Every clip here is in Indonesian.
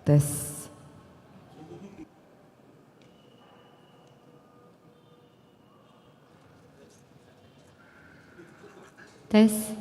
Tes. Tes.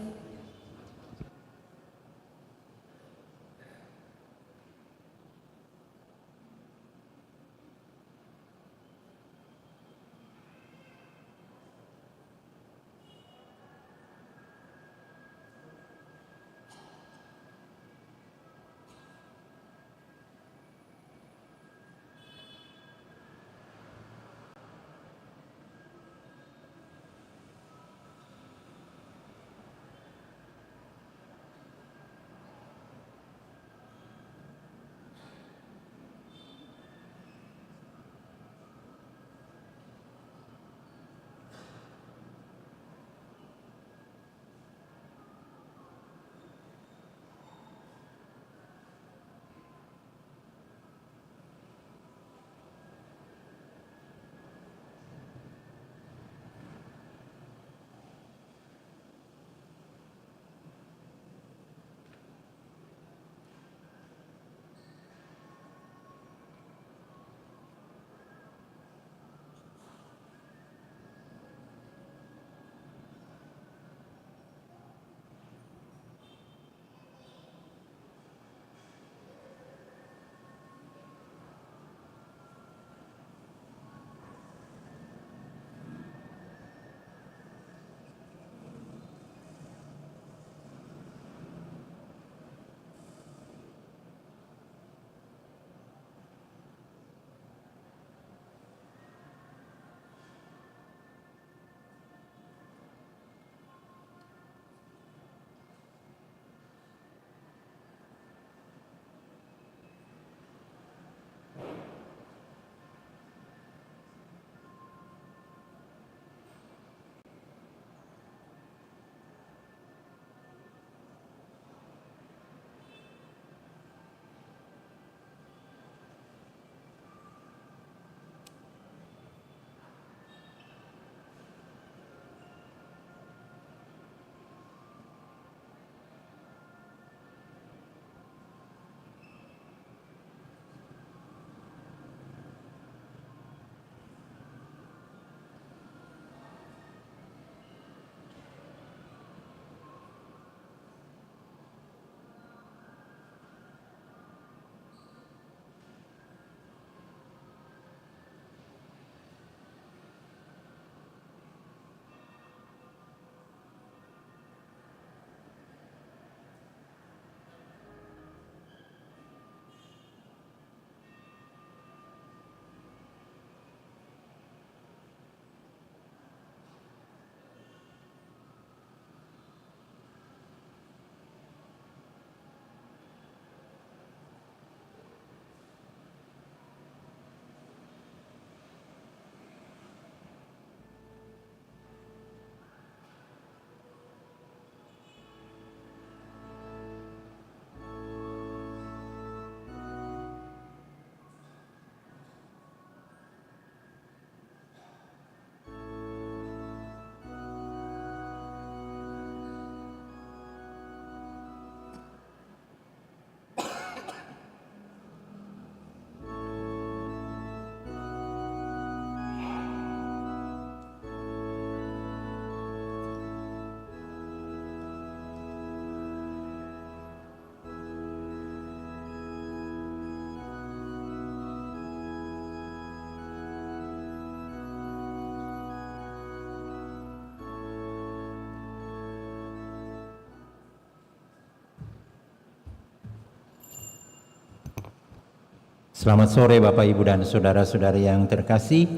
Selamat sore Bapak Ibu dan Saudara-saudari yang terkasih.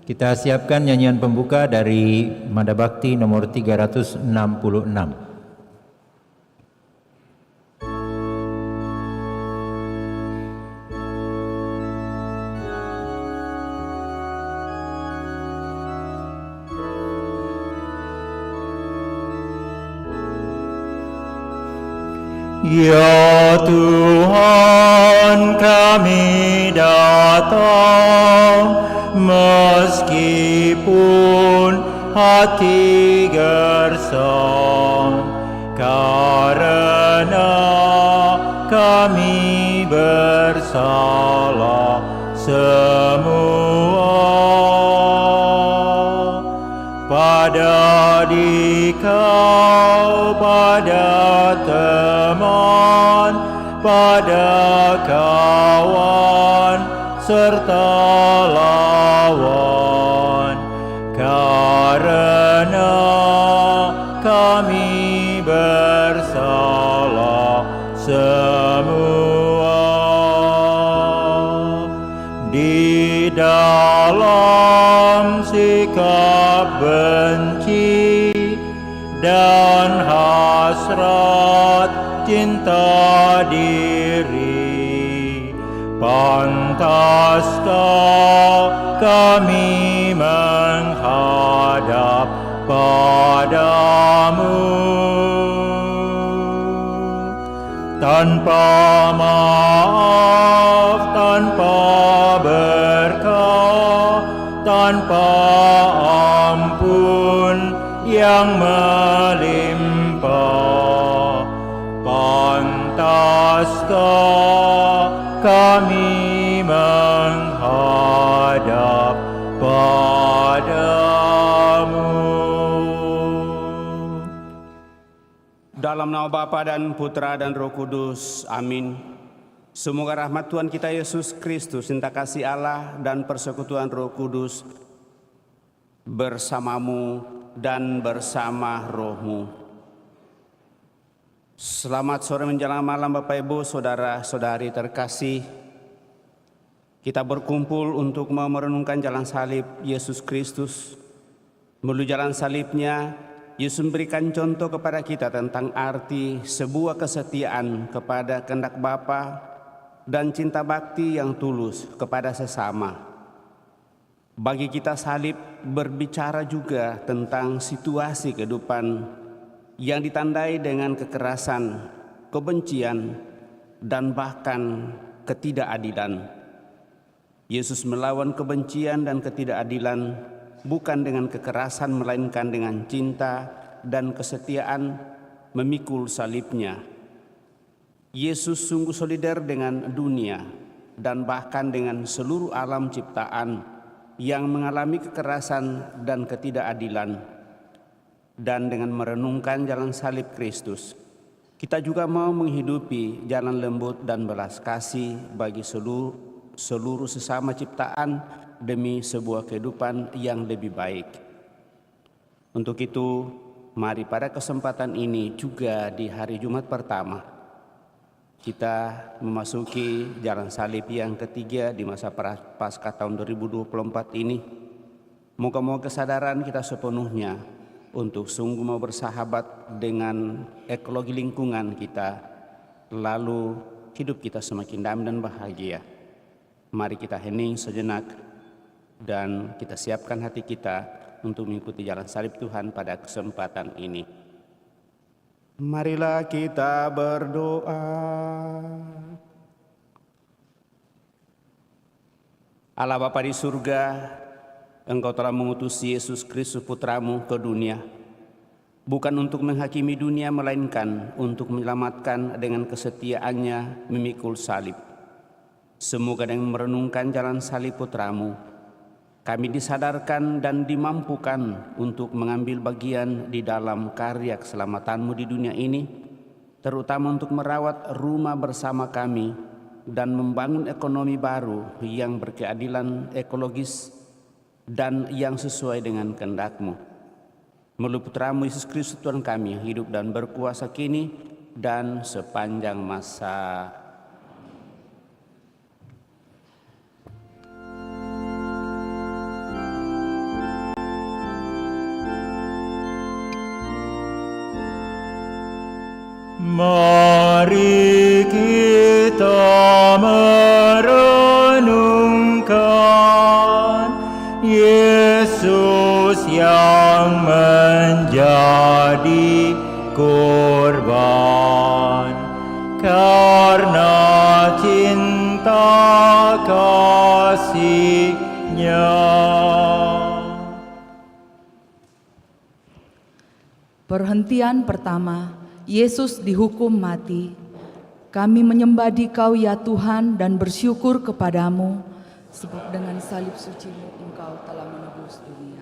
Kita siapkan nyanyian pembuka dari Mada Bakti nomor 366. Ya Tuhan, kami datang meskipun hati gersang, karena kami bersalah semua. Pada dikau, pada teman, pada kawan, serta lawan, karena kami bersalah semua. Di dalam sikap benci dan hasrat cinta diri, pantaskah kami menghadap padamu tanpa maaf, tanpa berkah, tanpa ampun yang melimpah. Pantaskah kami menghadap padamu. Dalam nama Bapa dan Putra dan Roh Kudus, amin. Semoga rahmat Tuhan kita Yesus Kristus, cinta kasih Allah dan persekutuan Roh Kudus bersamamu dan bersama rohmu. Selamat sore menjelang malam Bapak Ibu, saudara-saudari terkasih. Kita berkumpul untuk merenungkan jalan salib Yesus Kristus. Melalui jalan salibnya, Yesus memberikan contoh kepada kita tentang arti sebuah kesetiaan kepada kehendak Bapa dan cinta bakti yang tulus kepada sesama. Bagi kita salib berbicara juga tentang situasi kehidupan yang ditandai dengan kekerasan, kebencian, dan bahkan ketidakadilan. Yesus melawan kebencian dan ketidakadilan bukan dengan kekerasan, melainkan dengan cinta dan kesetiaan memikul salibnya. Yesus sungguh solider dengan dunia dan bahkan dengan seluruh alam ciptaan yang mengalami kekerasan dan ketidakadilan. Dan dengan merenungkan jalan salib Kristus, kita juga mau menghidupi jalan lembut dan belas kasih bagi seluruh sesama ciptaan demi sebuah kehidupan yang lebih baik. Untuk itu, mari pada kesempatan ini juga di hari Jumat pertama, kita memasuki jalan salib yang ketiga di masa Paskah tahun 2024 ini. Moga-moga kesadaran kita sepenuhnya untuk sungguh mau bersahabat dengan ekologi lingkungan kita, lalu hidup kita semakin damai dan bahagia. Mari kita hening sejenak dan kita siapkan hati kita untuk mengikuti jalan salib Tuhan pada kesempatan ini. Marilah kita berdoa. Allah Bapa di surga, Engkau telah mengutus Yesus Kristus Putramu ke dunia, bukan untuk menghakimi dunia, melainkan untuk menyelamatkan dengan kesetiaannya memikul salib. Semoga dengan merenungkan jalan salib Putramu, kami disadarkan dan dimampukan untuk mengambil bagian di dalam karya keselamatanmu di dunia ini, terutama untuk merawat rumah bersama kami dan membangun ekonomi baru yang berkeadilan ekologis dan yang sesuai dengan kehendak-Mu. Melalui Putramu Yesus Kristus Tuhan kami, hidup dan berkuasa kini dan sepanjang masa. Mari kita merenungkan Yesus yang menjadi korban karena cinta kasih-Nya. Perhentian pertama, Yesus dihukum mati. Kami menyembah Dikau ya Tuhan dan bersyukur kepadamu, sebab dengan salib suci-Mu Engkau telah menebus dunia.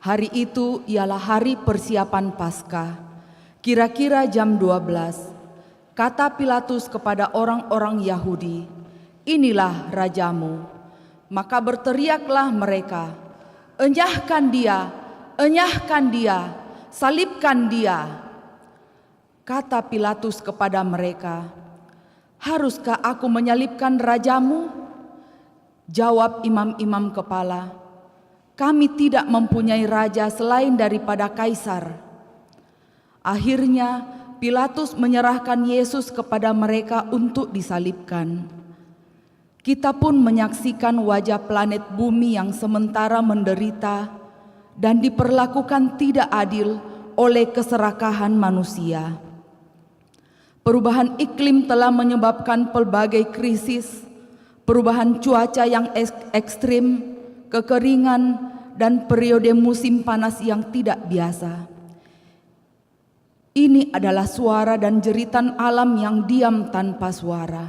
Hari itu ialah hari persiapan Paskah. Kira-kira jam 12, kata Pilatus kepada orang-orang Yahudi, "Inilah rajamu." Maka berteriaklah mereka, "Enyahkan dia, enyahkan dia, salibkan dia." Kata Pilatus kepada mereka, "Haruskah aku menyalibkan rajamu?" Jawab imam-imam kepala, "Kami tidak mempunyai raja selain daripada Kaisar." Akhirnya Pilatus menyerahkan Yesus kepada mereka untuk disalibkan. Kita pun menyaksikan wajah planet bumi yang sementara menderita dan diperlakukan tidak adil oleh keserakahan manusia. Perubahan iklim telah menyebabkan pelbagai krisis, perubahan cuaca yang ekstrim, kekeringan, dan periode musim panas yang tidak biasa. Ini adalah suara dan jeritan alam yang diam tanpa suara.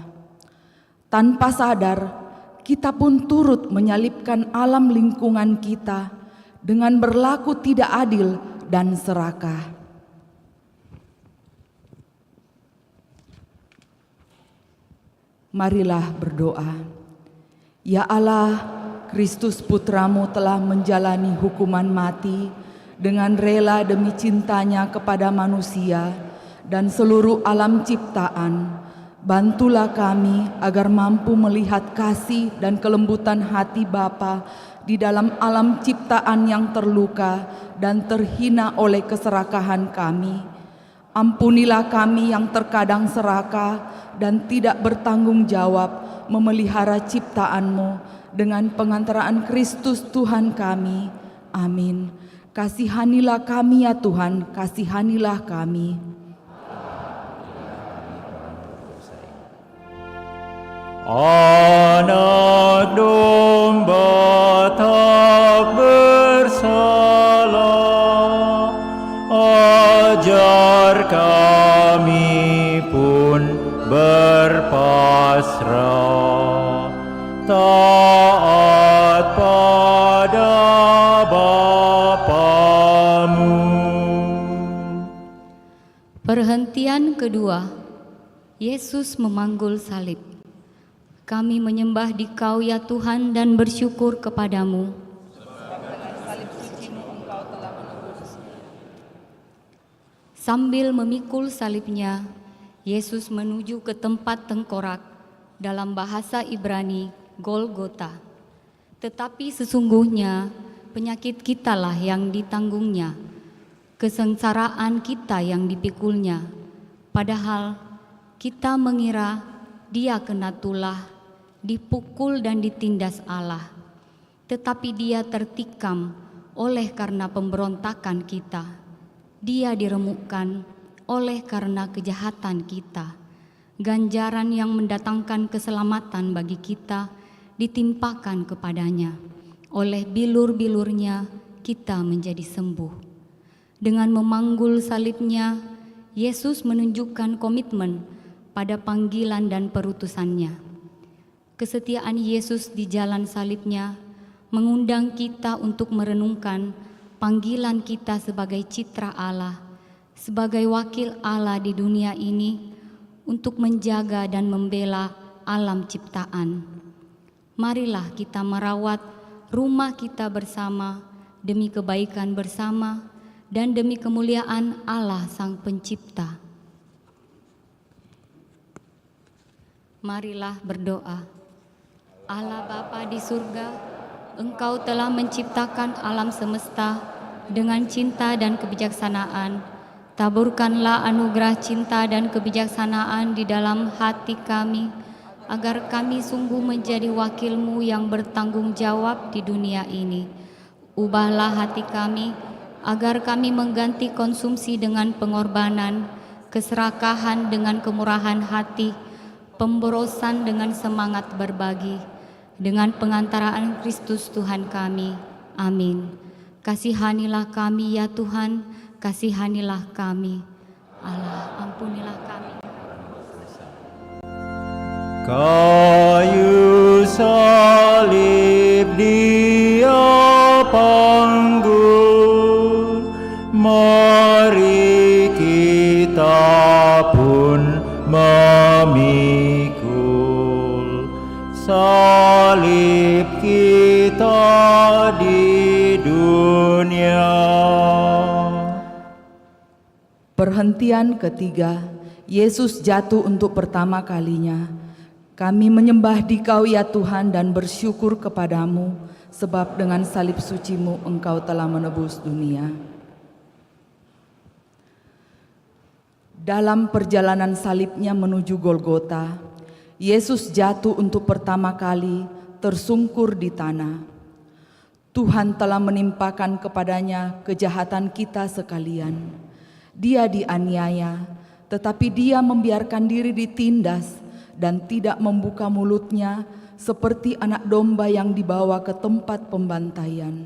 Tanpa sadar, kita pun turut menyalibkan alam lingkungan kita dengan berlaku tidak adil dan serakah. Marilah berdoa. Ya Allah, Kristus Putramu telah menjalani hukuman mati dengan rela demi cintanya kepada manusia dan seluruh alam ciptaan. Bantulah kami agar mampu melihat kasih dan kelembutan hati Bapa di dalam alam ciptaan yang terluka dan terhina oleh keserakahan kami. Ampunilah kami yang terkadang serakah dan tidak bertanggung jawab memelihara ciptaan-Mu dengan pengantaraan Kristus Tuhan kami. Amin. Kasihanilah kami ya Tuhan, kasihanilah kami. Anak domba tak bersalah, ajar kami pun berpasrah, taat pada Bapamu. Perhentian kedua, Yesus memanggul salib. Kami menyembah Dikau ya Tuhan dan bersyukur kepadamu. Sambil memikul salibnya, Yesus menuju ke tempat tengkorak, dalam bahasa Ibrani Golgota. Tetapi sesungguhnya penyakit kitalah yang ditanggungnya, kesengsaraan kita yang dipikulnya. Padahal kita mengira Dia kena tulah, dipukul dan ditindas Allah. Tetapi Dia tertikam oleh karena pemberontakan kita. Dia diremukkan oleh karena kejahatan kita. Ganjaran yang mendatangkan keselamatan bagi kita ditimpakan kepadanya. Oleh bilur-bilurnya kita menjadi sembuh. Dengan memanggul salibnya, Yesus menunjukkan komitmen pada panggilan dan perutusannya. Kesetiaan Yesus di jalan salibnya mengundang kita untuk merenungkan panggilan kita sebagai citra Allah, sebagai wakil Allah di dunia ini untuk menjaga dan membela alam ciptaan. Marilah kita merawat rumah kita bersama demi kebaikan bersama dan demi kemuliaan Allah Sang Pencipta. Marilah berdoa. Allah Bapa di surga, Engkau telah menciptakan alam semesta dengan cinta dan kebijaksanaan. Taburkanlah anugerah cinta dan kebijaksanaan di dalam hati kami, agar kami sungguh menjadi wakil-Mu yang bertanggung jawab di dunia ini. Ubahlah hati kami, agar kami mengganti konsumsi dengan pengorbanan, keserakahan dengan kemurahan hati, pemborosan dengan semangat berbagi, dengan pengantaraan Kristus Tuhan kami. Amin. Kasihanilah kami ya Tuhan, kasihanilah kami. Allah, ampunilah kami. Kayu salib Dia panggul, mari kita pun memikul salib kita di dunia. Perhentian ketiga, Yesus jatuh untuk pertama kalinya. Kami menyembah Dikau ya Tuhan dan bersyukur kepadamu, sebab dengan salib suci-Mu Engkau telah menebus dunia. Dalam perjalanan salibnya menuju Golgota, Yesus jatuh untuk pertama kali tersungkur di tanah. Tuhan telah menimpakan kepadanya kejahatan kita sekalian. Dia dianiaya, tetapi Dia membiarkan diri ditindas dan tidak membuka mulutnya seperti anak domba yang dibawa ke tempat pembantaian.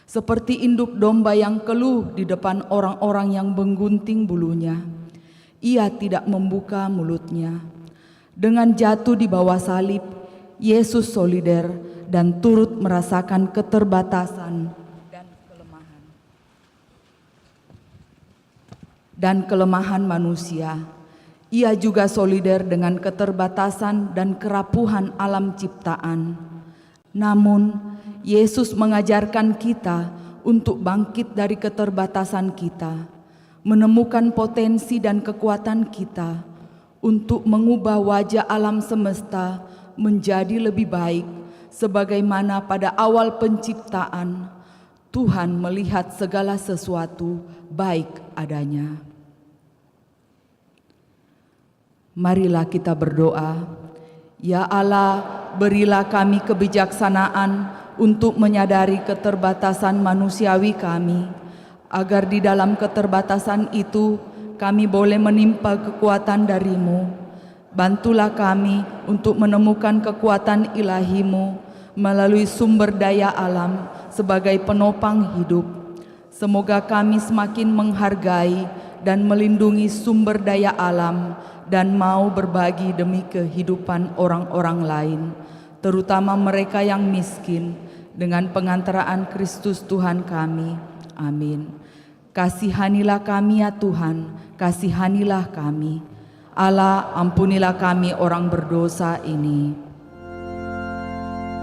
Seperti induk domba yang keluh di depan orang-orang yang menggunting bulunya, Ia tidak membuka mulutnya. Dengan jatuh di bawah salib, Yesus solider dan turut merasakan keterbatasan dan kelemahan manusia. Ia juga solider dengan keterbatasan dan kerapuhan alam ciptaan. Namun, Yesus mengajarkan kita untuk bangkit dari keterbatasan kita, menemukan potensi dan kekuatan kita untuk mengubah wajah alam semesta menjadi lebih baik, sebagaimana pada awal penciptaan Tuhan melihat segala sesuatu baik adanya. Marilah kita berdoa. Ya Allah, berilah kami kebijaksanaan untuk menyadari keterbatasan manusiawi kami, agar di dalam keterbatasan itu kami boleh menimpa kekuatan dari-Mu. Bantulah kami untuk menemukan kekuatan ilahi-Mu melalui sumber daya alam sebagai penopang hidup. Semoga kami semakin menghargai dan melindungi sumber daya alam dan mau berbagi demi kehidupan orang-orang lain, terutama mereka yang miskin, dengan pengantaraan Kristus Tuhan kami. Amin. Kasihanilah kami ya Tuhan, kasihanilah kami. Allah, ampunilah kami orang berdosa ini.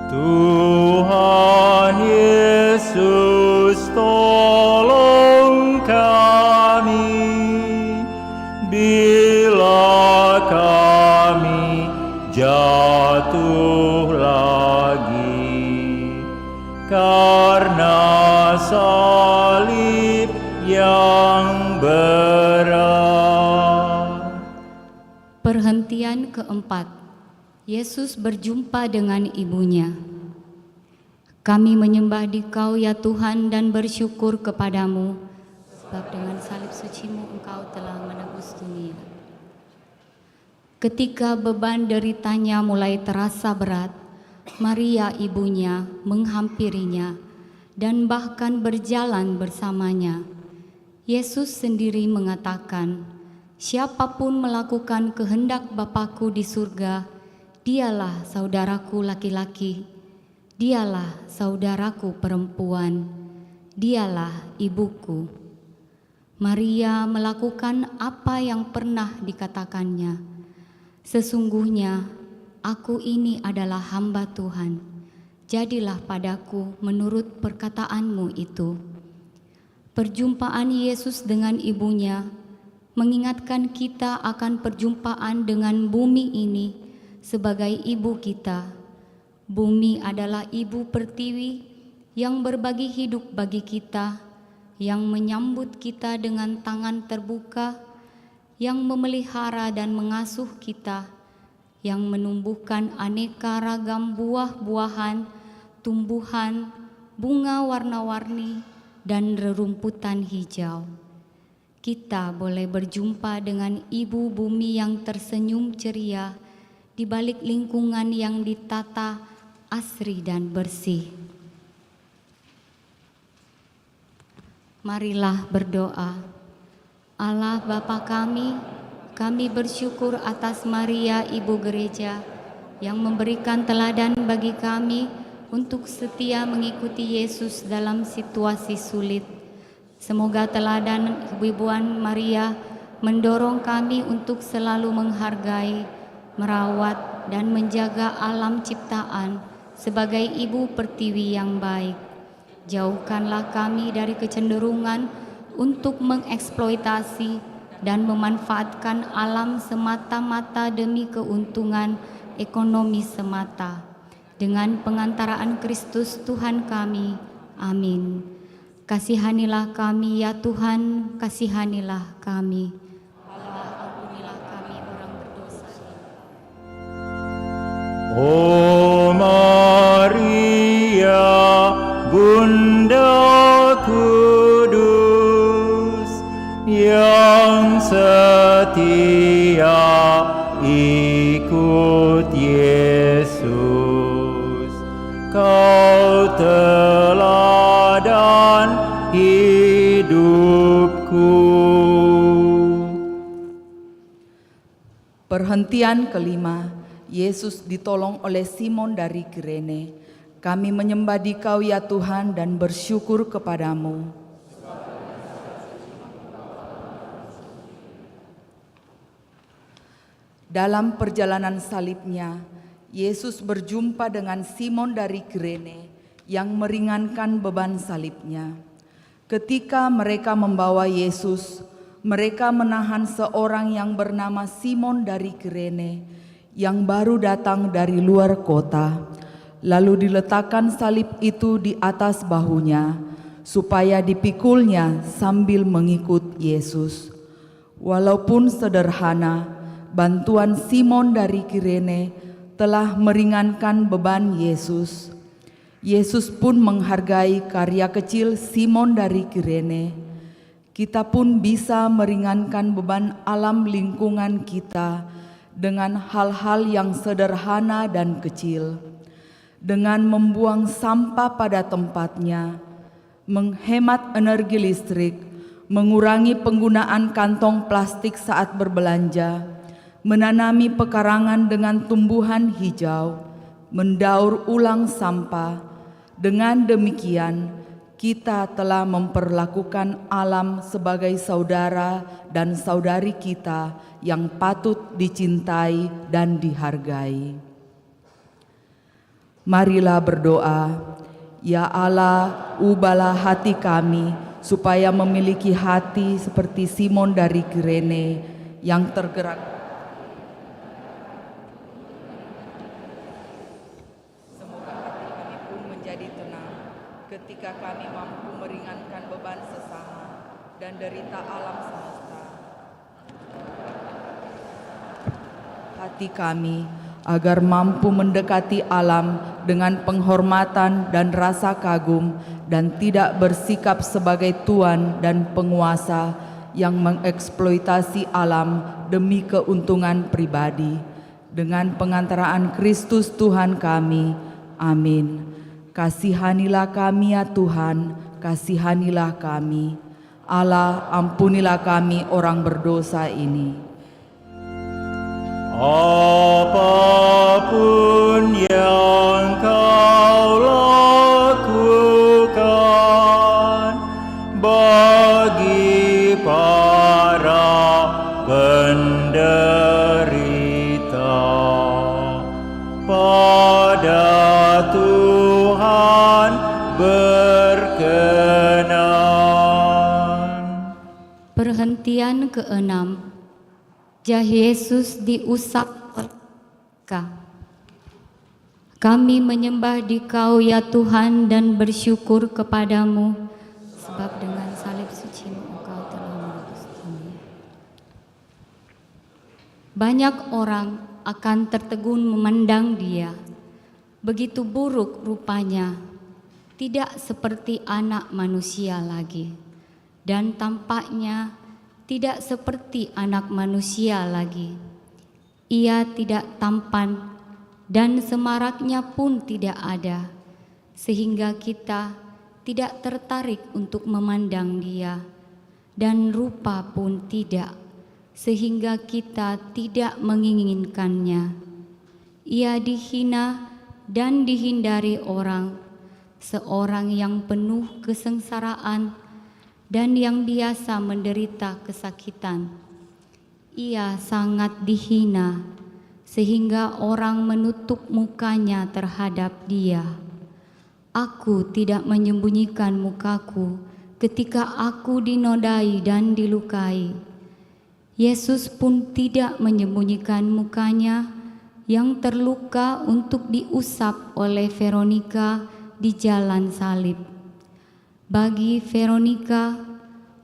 Tuhan Yesus, tolong kami bila kami jatuh lagi karena salib yang berat. Perhentian keempat, Yesus berjumpa dengan ibunya. Kami menyembah Dikau ya Tuhan dan bersyukur kepadamu, sebab dengan salib suci-Mu Engkau telah menebus dunia. Ketika beban deritanya mulai terasa berat, Maria ibunya menghampirinya dan bahkan berjalan bersamanya. Yesus sendiri mengatakan, "Siapapun melakukan kehendak Bapa-Ku di surga, dialah saudaraku laki-laki, dialah saudaraku perempuan, dialah ibuku." Maria melakukan apa yang pernah dikatakannya. "Sesungguhnya aku ini adalah hamba Tuhan, jadilah padaku menurut perkataanmu itu." Perjumpaan Yesus dengan ibunya mengingatkan kita akan perjumpaan dengan bumi ini sebagai ibu kita. Bumi adalah ibu pertiwi yang berbagi hidup bagi kita, yang menyambut kita dengan tangan terbuka, yang memelihara dan mengasuh kita, yang menumbuhkan aneka ragam buah-buahan, tumbuhan, bunga warna-warni, dan rerumputan hijau. Kita boleh berjumpa dengan ibu bumi yang tersenyum ceria di balik lingkungan yang ditata asri dan bersih. Marilah berdoa. Allah Bapa kami bersyukur atas Maria Ibu Gereja yang memberikan teladan bagi kami untuk setia mengikuti Yesus dalam situasi sulit. Semoga teladan kewibuan Maria mendorong kami untuk selalu menghargai, merawat, dan menjaga alam ciptaan sebagai ibu pertiwi yang baik. Jauhkanlah kami dari kecenderungan untuk mengeksploitasi dan memanfaatkan alam semata-mata demi keuntungan ekonomi semata. Dengan pengantaraan Kristus Tuhan kami. Amin. Kasihanilah kami ya Tuhan, kasihanilah kami. Allah, ampunilah kami orang berdosa. O Maria, Bunda Kudus, yang setia ikut Yesus, Kau teladan hidupku. Perhentian kelima, Yesus ditolong oleh Simon dari Kirene. Kami menyembah Dikau ya Tuhan dan bersyukur kepadamu. Dalam perjalanan salibnya, Yesus berjumpa dengan Simon dari Kirene yang meringankan beban salibnya. Ketika mereka membawa Yesus, mereka menahan seorang yang bernama Simon dari Kirene yang baru datang dari luar kota. Lalu diletakkan salib itu di atas bahunya, supaya dipikulnya sambil mengikut Yesus. Walaupun sederhana, bantuan Simon dari Kirene telah meringankan beban Yesus. Yesus pun menghargai karya kecil Simon dari Kirene. Kita pun bisa meringankan beban alam lingkungan kita dengan hal-hal yang sederhana dan kecil. Dengan membuang sampah pada tempatnya, menghemat energi listrik, mengurangi penggunaan kantong plastik saat berbelanja, menanami pekarangan dengan tumbuhan hijau, mendaur ulang sampah. Dengan demikian, kita telah memperlakukan alam sebagai saudara dan saudari kita yang patut dicintai dan dihargai. Marilah berdoa, ya Allah, ubahlah hati kami supaya memiliki hati seperti Simon dari Kirene yang tergerak. Semoga hati kami pun menjadi tenang ketika kami mampu meringankan beban sesama dan derita alam semesta. Hati kami agar mampu mendekati alam dengan penghormatan dan rasa kagum dan tidak bersikap sebagai tuan dan penguasa yang mengeksploitasi alam demi keuntungan pribadi. Dengan pengantaraan Kristus Tuhan kami. Amin. Kasihanilah kami ya Tuhan, kasihanilah kami. Allah, ampunilah kami orang berdosa ini. Apapun yang kau lakukan bagi para penderita, pada Tuhan berkenan. Perhentian ke-6, Jah Yesus diusap oleh. Kami menyembah Dikau ya Tuhan dan bersyukur kepadamu, sebab dengan salib suci-Mu Engkau telah menebus dunia. Banyak orang akan tertegun memandang Dia, begitu buruk rupanya, tidak seperti anak manusia lagi, dan tampaknya tidak seperti anak manusia lagi. Ia tidak tampan dan semaraknya pun tidak ada, sehingga kita tidak tertarik untuk memandang Dia. dan rupa pun tidak, sehingga kita tidak menginginkannya. Ia dihina dan dihindari orang, seorang yang penuh kesengsaraan dan yang biasa menderita kesakitan. Ia sangat dihina, sehingga orang menutup mukanya terhadap dia. Aku tidak menyembunyikan mukaku ketika aku dinodai dan dilukai. Yesus pun tidak menyembunyikan mukanya yang terluka untuk diusap oleh Veronika di jalan salib. Bagi Veronika,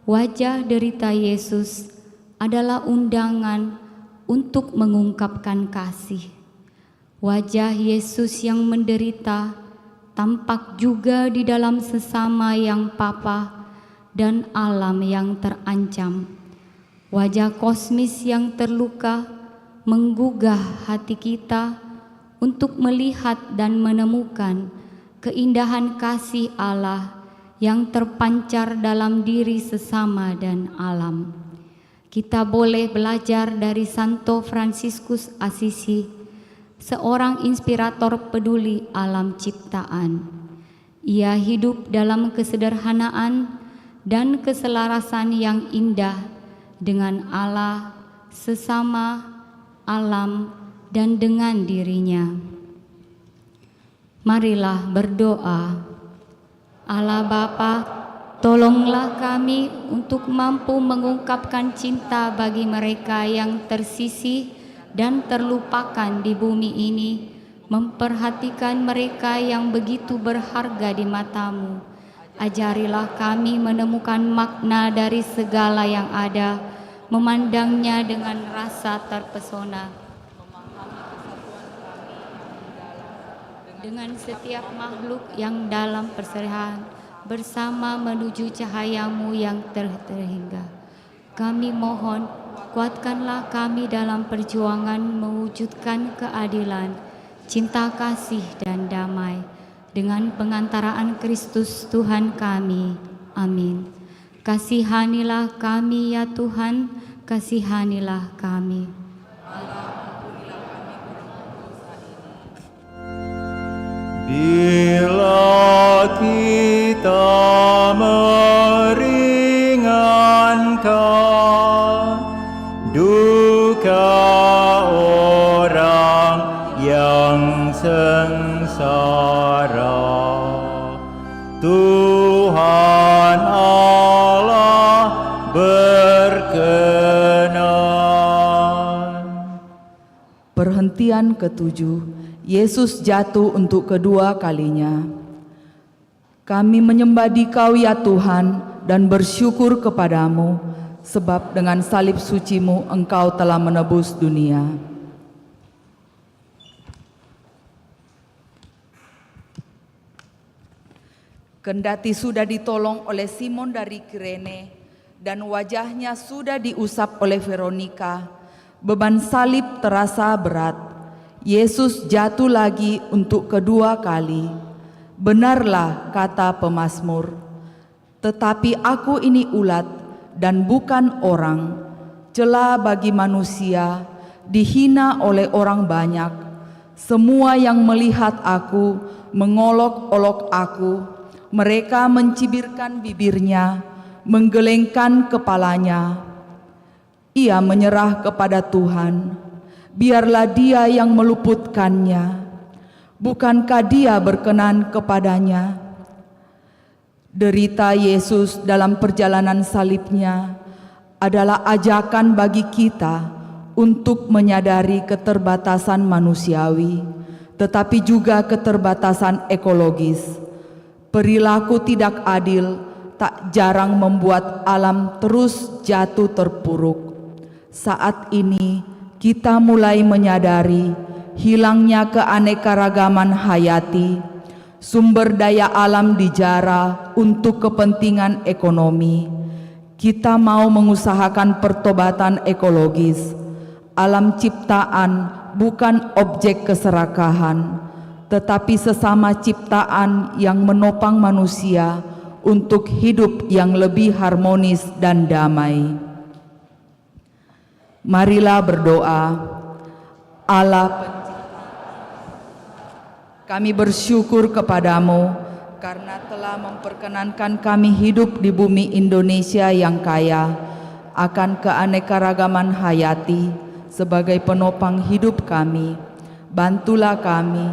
wajah derita Yesus adalah undangan untuk mengungkapkan kasih. Wajah Yesus yang menderita tampak juga di dalam sesama yang papa dan alam yang terancam. Wajah kosmis yang terluka menggugah hati kita untuk melihat dan menemukan keindahan kasih Allah yang terpancar dalam diri sesama dan alam. Kita boleh belajar dari Santo Fransiskus Assisi, seorang inspirator peduli alam ciptaan. Ia hidup dalam kesederhanaan dan keselarasan yang indah dengan Allah, sesama, alam, dan dengan dirinya. Marilah berdoa. Allah Bapa, tolonglah kami untuk mampu mengungkapkan cinta bagi mereka yang tersisih dan terlupakan di bumi ini, memperhatikan mereka yang begitu berharga di mata-Mu. Ajarilah kami menemukan makna dari segala yang ada, memandangnya dengan rasa terpesona. Dengan setiap makhluk yang dalam perserahan, bersama menuju cahaya-Mu yang terhingga. Kami mohon, kuatkanlah kami dalam perjuangan mewujudkan keadilan, cinta kasih dan damai, dengan pengantaraan Kristus Tuhan kami. Amin. Kasihanilah kami ya Tuhan, kasihanilah kami. Bila kita meringankan duka orang yang sengsara, Tuhan Allah berkenan. Perhentian ketujuh, Yesus jatuh untuk kedua kalinya. Kami menyembah Dikau ya Tuhan dan bersyukur kepadamu, sebab dengan salib suci-Mu Engkau telah menebus dunia. Kendati sudah ditolong oleh Simon dari Kirene dan wajahnya sudah diusap oleh Veronika, beban salib terasa berat. Yesus jatuh lagi untuk kedua kali. Benarlah kata pemazmur, tetapi aku ini ulat dan bukan orang, cela bagi manusia, dihina oleh orang banyak. Semua yang melihat aku mengolok-olok aku, mereka mencibirkan bibirnya, menggelengkan kepalanya. Ia menyerah kepada Tuhan. Biarlah Dia yang meluputkannya. Bukankah Dia berkenan kepadanya? Derita Yesus dalam perjalanan salibnya adalah ajakan bagi kita untuk menyadari keterbatasan manusiawi, tetapi juga keterbatasan ekologis. Perilaku tidak adil tak jarang membuat alam terus jatuh terpuruk. Saat ini kita mulai menyadari hilangnya keanekaragaman hayati, sumber daya alam dijara untuk kepentingan ekonomi. Kita mau mengusahakan pertobatan ekologis. Alam ciptaan bukan objek keserakahan, tetapi sesama ciptaan yang menopang manusia untuk hidup yang lebih harmonis dan damai. Marilah berdoa. Allah, kami bersyukur kepadamu karena telah memperkenankan kami hidup di bumi Indonesia yang kaya akan keanekaragaman hayati sebagai penopang hidup kami. Bantulah kami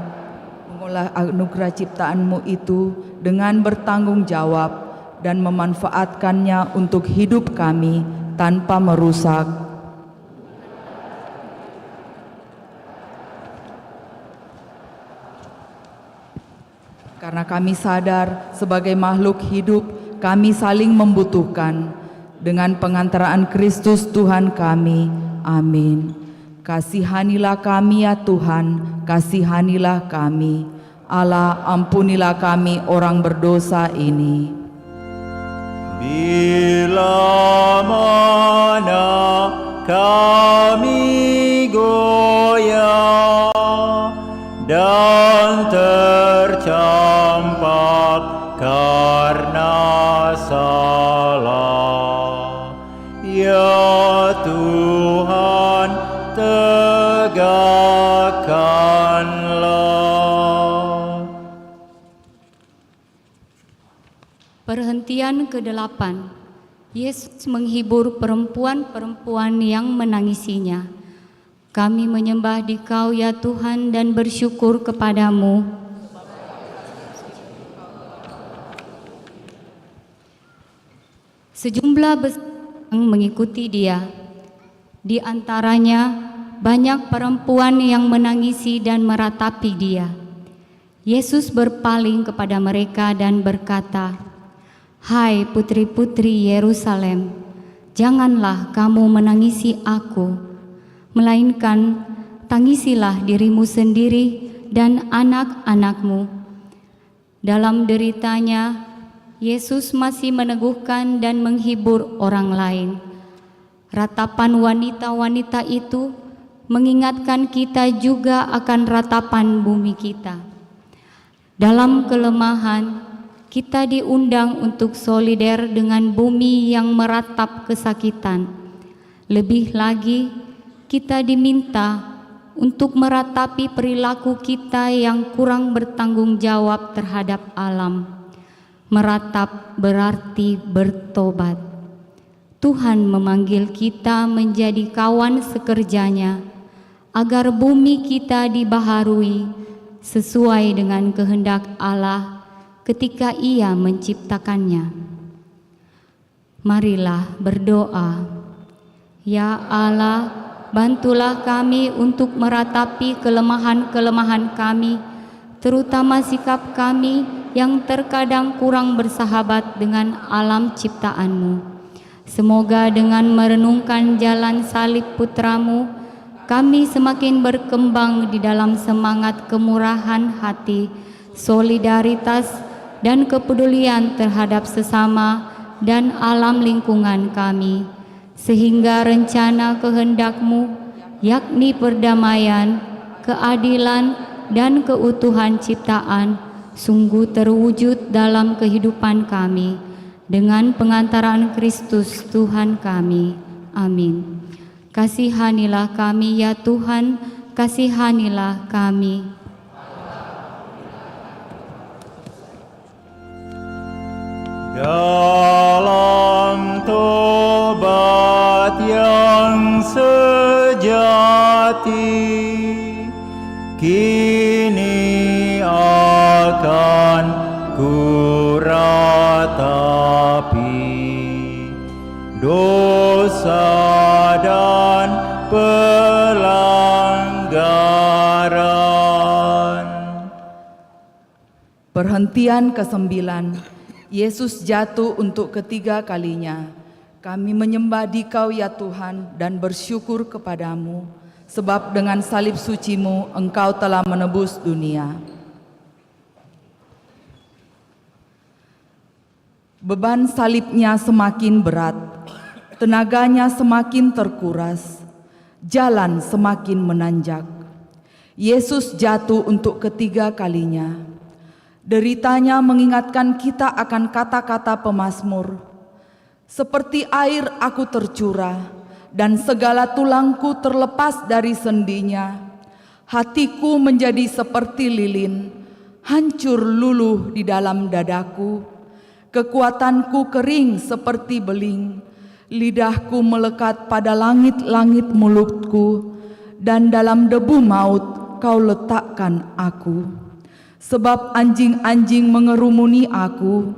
mengolah anugerah ciptaan-Mu itu dengan bertanggung jawab dan memanfaatkannya untuk hidup kami tanpa merusak. Karena kami sadar sebagai makhluk hidup, kami saling membutuhkan. Dengan pengantaraan Kristus Tuhan kami. Amin. Kasihanilah kami ya Tuhan, kasihanilah kami. Allah, ampunilah kami orang berdosa ini. Bila mana kami goyah dan tercampak karena salah, ya Tuhan tegakkanlah. Perhentian ke-8. Yesus menghibur perempuan-perempuan yang menangisinya. Kami menyembah Dikau ya Tuhan dan bersyukur kepadamu. Sejumlah besar yang mengikuti dia. Di antaranya banyak perempuan yang menangisi dan meratapi dia. Yesus berpaling kepada mereka dan berkata, "Hai putri-putri Yerusalem, janganlah kamu menangisi aku, melainkan tangisilah dirimu sendiri dan anak-anakmu." Dalam deritanya, Yesus masih meneguhkan dan menghibur orang lain. Ratapan wanita-wanita itu mengingatkan kita juga akan ratapan bumi kita. Dalam kelemahan, kita diundang untuk solider dengan bumi yang meratap kesakitan. Lebih lagi, kita diminta untuk meratapi perilaku kita yang kurang bertanggung jawab terhadap alam. Meratap berarti bertobat. Tuhan memanggil kita menjadi kawan sekerjanya, agar bumi kita dibaharui sesuai dengan kehendak Allah ketika Ia menciptakannya. Marilah berdoa. Ya Allah, bantulah kami untuk meratapi kelemahan-kelemahan kami, terutama sikap kami yang terkadang kurang bersahabat dengan alam ciptaan-Mu. Semoga dengan merenungkan jalan salib Putra-Mu, kami semakin berkembang di dalam semangat kemurahan hati, solidaritas, dan kepedulian terhadap sesama dan alam lingkungan kami, sehingga rencana kehendak-Mu, yakni perdamaian, keadilan, dan keutuhan ciptaan, sungguh terwujud dalam kehidupan kami, dengan pengantaran Kristus Tuhan kami. Amin. Kasihanilah kami ya Tuhan, kasihanilah kami. Dalam tobat yang sejati, kini akan kuratapi dosa dan pelanggaran. Perhentian ke-9. Yesus jatuh untuk ketiga kalinya. Kami menyembah Dikau ya Tuhan dan bersyukur kepadamu, sebab dengan salib suci-Mu Engkau telah menebus dunia. Beban salibnya semakin berat, tenaganya semakin terkuras, jalan semakin menanjak. Yesus jatuh untuk ketiga kalinya. Deritanya mengingatkan kita akan kata-kata pemazmur. Seperti air aku tercurah, dan segala tulangku terlepas dari sendinya. Hatiku menjadi seperti lilin, hancur luluh di dalam dadaku. Kekuatanku kering seperti beling, lidahku melekat pada langit-langit mulutku, dan dalam debu maut kau letakkan aku. Sebab anjing-anjing mengerumuni aku,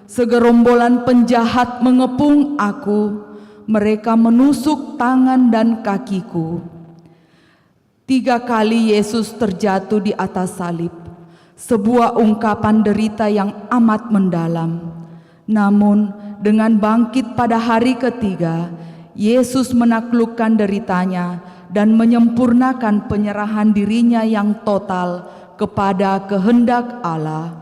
segerombolan penjahat mengepung aku, mereka menusuk tangan dan kakiku. 3 kali Yesus terjatuh di atas salib, sebuah ungkapan derita yang amat mendalam. Namun dengan bangkit pada hari ketiga, Yesus menaklukkan deritanya dan menyempurnakan penyerahan dirinya yang total kepada kehendak Allah.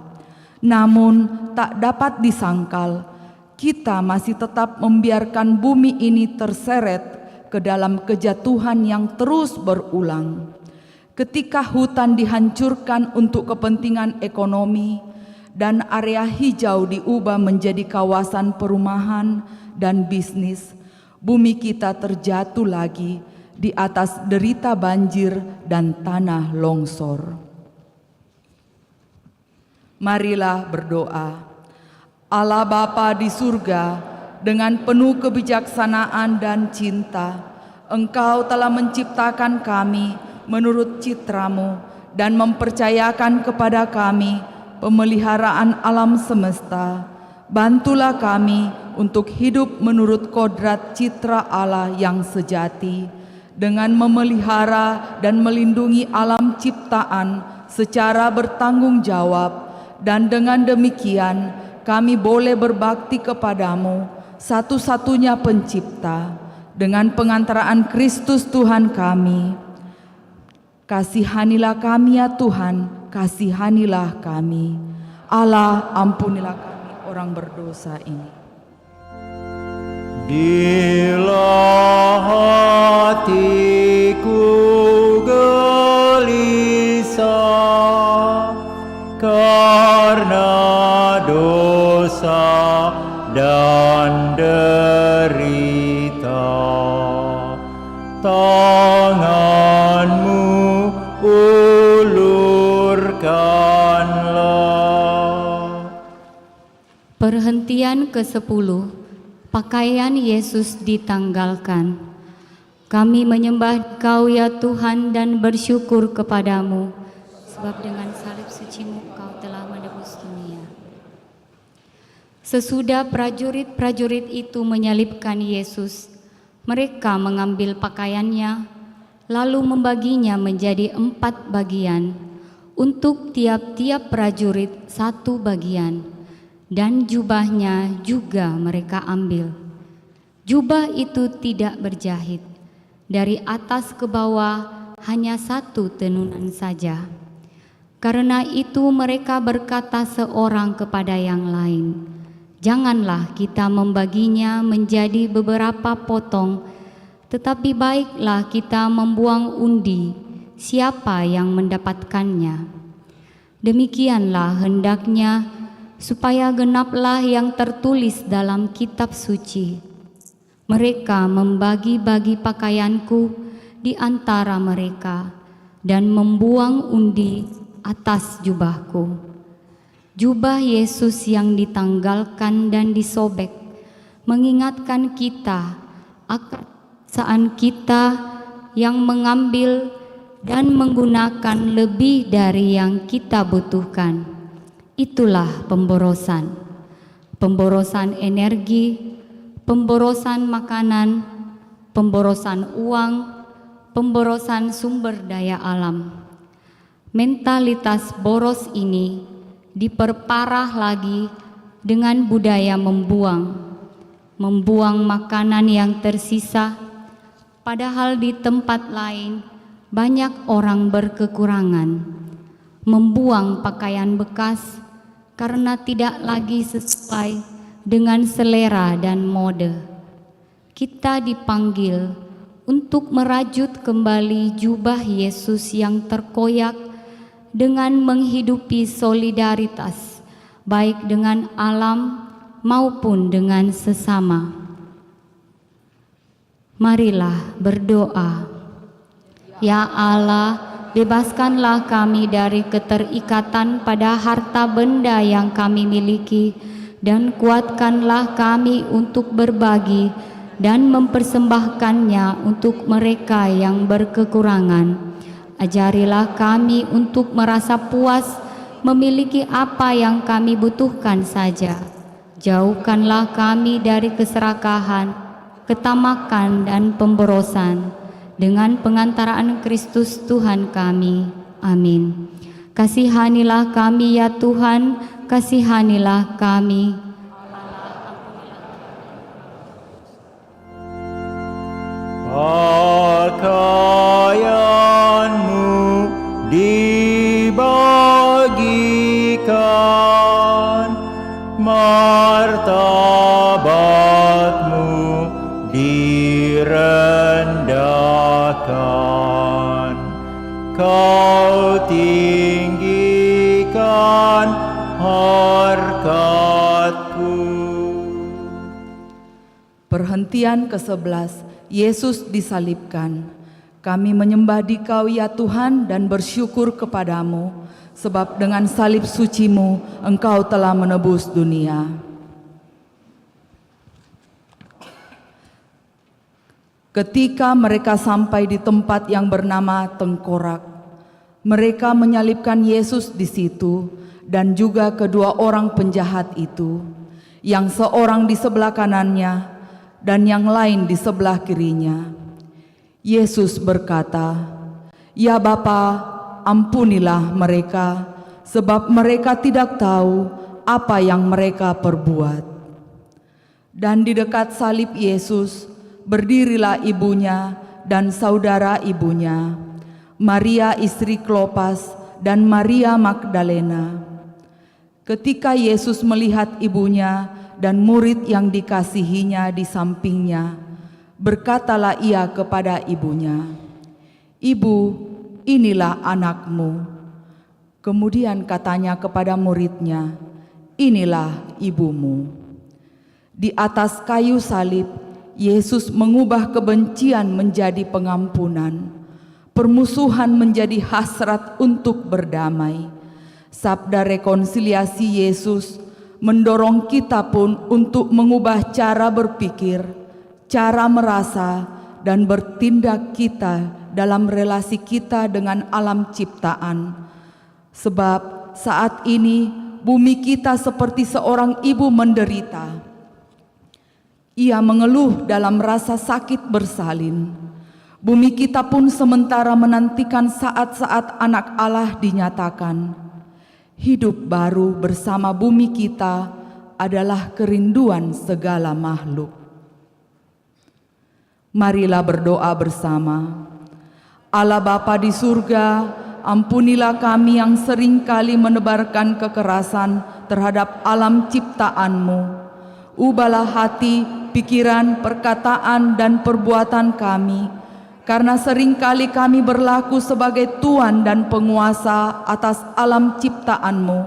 Namun tak dapat disangkal, kita masih tetap membiarkan bumi ini terseret ke dalam kejatuhan yang terus berulang. Ketika hutan dihancurkan untuk kepentingan ekonomi dan area hijau diubah menjadi kawasan perumahan dan bisnis, bumi kita terjatuh lagi di atas derita banjir dan tanah longsor. Marilah berdoa. Allah Bapa di surga, dengan penuh kebijaksanaan dan cinta, Engkau telah menciptakan kami menurut citra-Mu dan mempercayakan kepada kami pemeliharaan alam semesta. Bantulah kami untuk hidup menurut kodrat citra Allah yang sejati, dengan memelihara dan melindungi alam ciptaan secara bertanggung jawab, dan dengan demikian kami boleh berbakti kepadamu, satu-satunya pencipta, dengan pengantaraan Kristus Tuhan kami. Kasihanilah kami ya Tuhan, kasihanilah kami. Allah, ampunilah kami orang berdosa ini. Bila hatiku gelisah karena dosa dan derita, tangan-Mu ulurkanlah. Perhentian ke-10, pakaian Yesus ditanggalkan. Kami menyembah Kau ya Tuhan dan bersyukur kepadamu, sebab dengan salib suci-Mu Kau telah menebus dunia. Sesudah prajurit-prajurit itu menyalibkan Yesus, mereka mengambil pakaiannya, lalu membaginya menjadi 4 bagian, untuk tiap-tiap prajurit 1 bagian, dan jubahnya juga mereka ambil. Jubah itu tidak berjahit, dari atas ke bawah hanya 1 tenunan saja. Karena itu mereka berkata seorang kepada yang lain, "Janganlah kita membaginya menjadi beberapa potong, tetapi baiklah kita membuang undi siapa yang mendapatkannya. Demikianlah hendaknya, supaya genaplah yang tertulis dalam kitab suci. Mereka membagi-bagi pakaianku di antara mereka dan membuang undi atas jubahku." Jubah Yesus yang ditanggalkan dan disobek mengingatkan kita akan perasaan kita yang mengambil dan menggunakan lebih dari yang kita butuhkan. Itulah pemborosan. Pemborosan energi, pemborosan makanan, pemborosan uang, pemborosan sumber daya alam. Mentalitas boros ini diperparah lagi dengan budaya membuang makanan yang tersisa, padahal di tempat lain banyak orang berkekurangan, membuang pakaian bekas karena tidak lagi sesuai dengan selera dan mode. Kita dipanggil untuk merajut kembali jubah Yesus yang terkoyak dengan menghidupi solidaritas, baik dengan alam maupun dengan sesama. Marilah berdoa. Ya Allah, bebaskanlah kami dari keterikatan pada harta benda yang kami miliki, dan kuatkanlah kami untuk berbagi dan mempersembahkannya untuk mereka yang berkekurangan. Ajarilah kami untuk merasa puas memiliki apa yang kami butuhkan saja. Jauhkanlah kami dari keserakahan, ketamakan, dan pemborosan. Dengan pengantaraan Kristus Tuhan kami. Amin. Kasihanilah kami ya Tuhan, kasihanilah kami. Pakaianmu dibagikan, martabatmu direndahkan, kau tinggikan harkatku. Perhentian ke-11, Yesus disalibkan. Kami menyembah Dikau ya Tuhan dan bersyukur kepadamu, sebab dengan salib suci-Mu Engkau telah menebus dunia. Ketika mereka sampai di tempat yang bernama Tengkorak, mereka menyalibkan Yesus di situ dan juga kedua orang penjahat itu, yang seorang di sebelah kanannya dan yang lain di sebelah kirinya. Yesus berkata, "Ya Bapa, ampunilah mereka, sebab mereka tidak tahu apa yang mereka perbuat." Dan di dekat salib Yesus berdirilah ibunya dan saudara ibunya, Maria istri Klopas dan Maria Magdalena. Ketika Yesus melihat ibunya dan murid yang dikasihinya di sampingnya, berkatalah ia kepada ibunya, "Ibu, inilah anakmu." Kemudian katanya kepada muridnya, "Inilah ibumu." Di atas kayu salib, Yesus mengubah kebencian menjadi pengampunan, permusuhan menjadi hasrat untuk berdamai. Sabda rekonsiliasi Yesus mendorong kita pun untuk mengubah cara berpikir, cara merasa, dan bertindak kita dalam relasi kita dengan alam ciptaan. Sebab saat ini bumi kita seperti seorang ibu menderita. Ia mengeluh dalam rasa sakit bersalin. Bumi kita pun sementara menantikan saat-saat anak Allah dinyatakan. Hidup baru bersama bumi kita adalah kerinduan segala makhluk. Marilah berdoa bersama. Allah Bapa di surga, ampunilah kami yang seringkali menebarkan kekerasan terhadap alam ciptaan-Mu. Ubahlah hati, pikiran, perkataan, dan perbuatan kami, karena seringkali kami berlaku sebagai tuan dan penguasa atas alam ciptaan-Mu.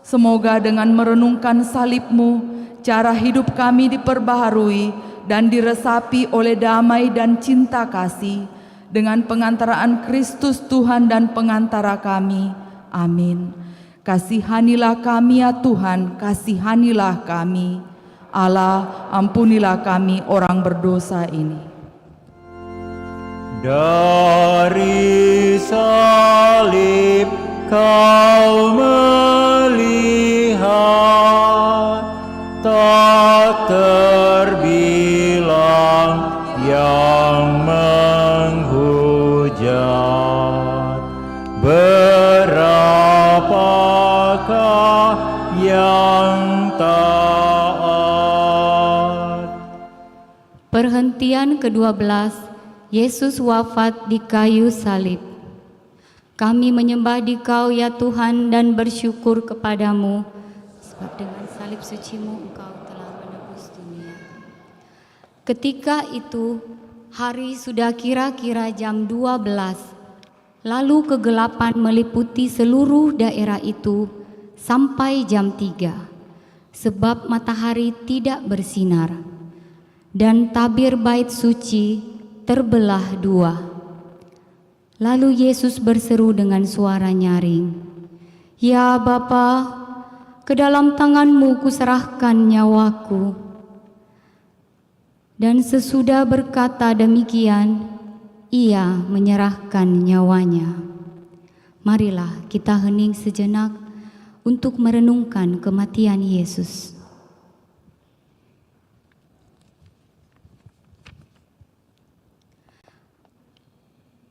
Semoga dengan merenungkan salib-Mu, cara hidup kami diperbaharui dan diresapi oleh damai dan cinta kasih, dengan pengantaraan Kristus Tuhan dan pengantara kami. Amin. Kasihanilah kami ya Tuhan, kasihanilah kami. Allah, ampunilah kami orang berdosa ini. Dari salib kau melihat, tak terbilang yang menghujat. Berapakah yang taat? Perhentian ke-12, Yesus wafat di kayu salib. Kami menyembah Dikau ya Tuhan dan bersyukur kepadamu, sebab dengan salib suci-Mu Engkau telah menebus dunia. Ketika itu hari sudah kira-kira jam 12. Lalu kegelapan meliputi seluruh daerah itu sampai jam 3, sebab matahari tidak bersinar. Dan tabir bait suci terbelah 2. Lalu Yesus berseru dengan suara nyaring, "Ya Bapa, ke dalam tangan-Mu kuserahkan nyawaku." Dan sesudah berkata demikian, Ia menyerahkan nyawanya. Marilah kita hening sejenak untuk merenungkan kematian Yesus.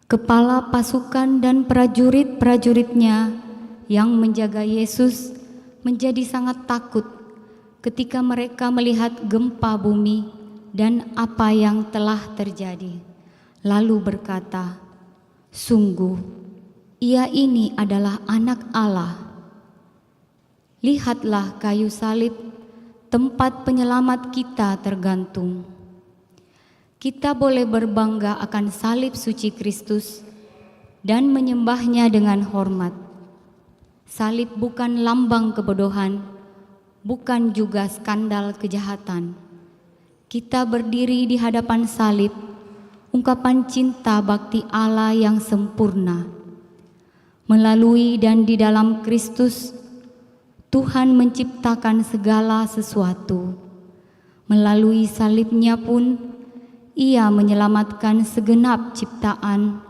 Kepala pasukan dan prajurit-prajuritnya yang menjaga Yesus menjadi sangat takut ketika mereka melihat gempa bumi dan apa yang telah terjadi. Lalu berkata, "Sungguh, Ia ini adalah Anak Allah." Lihatlah kayu salib, tempat penyelamat kita tergantung. Kita boleh berbangga akan salib suci Kristus dan menyembahnya dengan hormat. Salib bukan lambang kebodohan, bukan juga skandal kejahatan. Kita berdiri di hadapan salib, ungkapan cinta bakti Allah yang sempurna. Melalui dan di dalam Kristus, Tuhan menciptakan segala sesuatu. Melalui salibnya pun, Ia menyelamatkan segenap ciptaan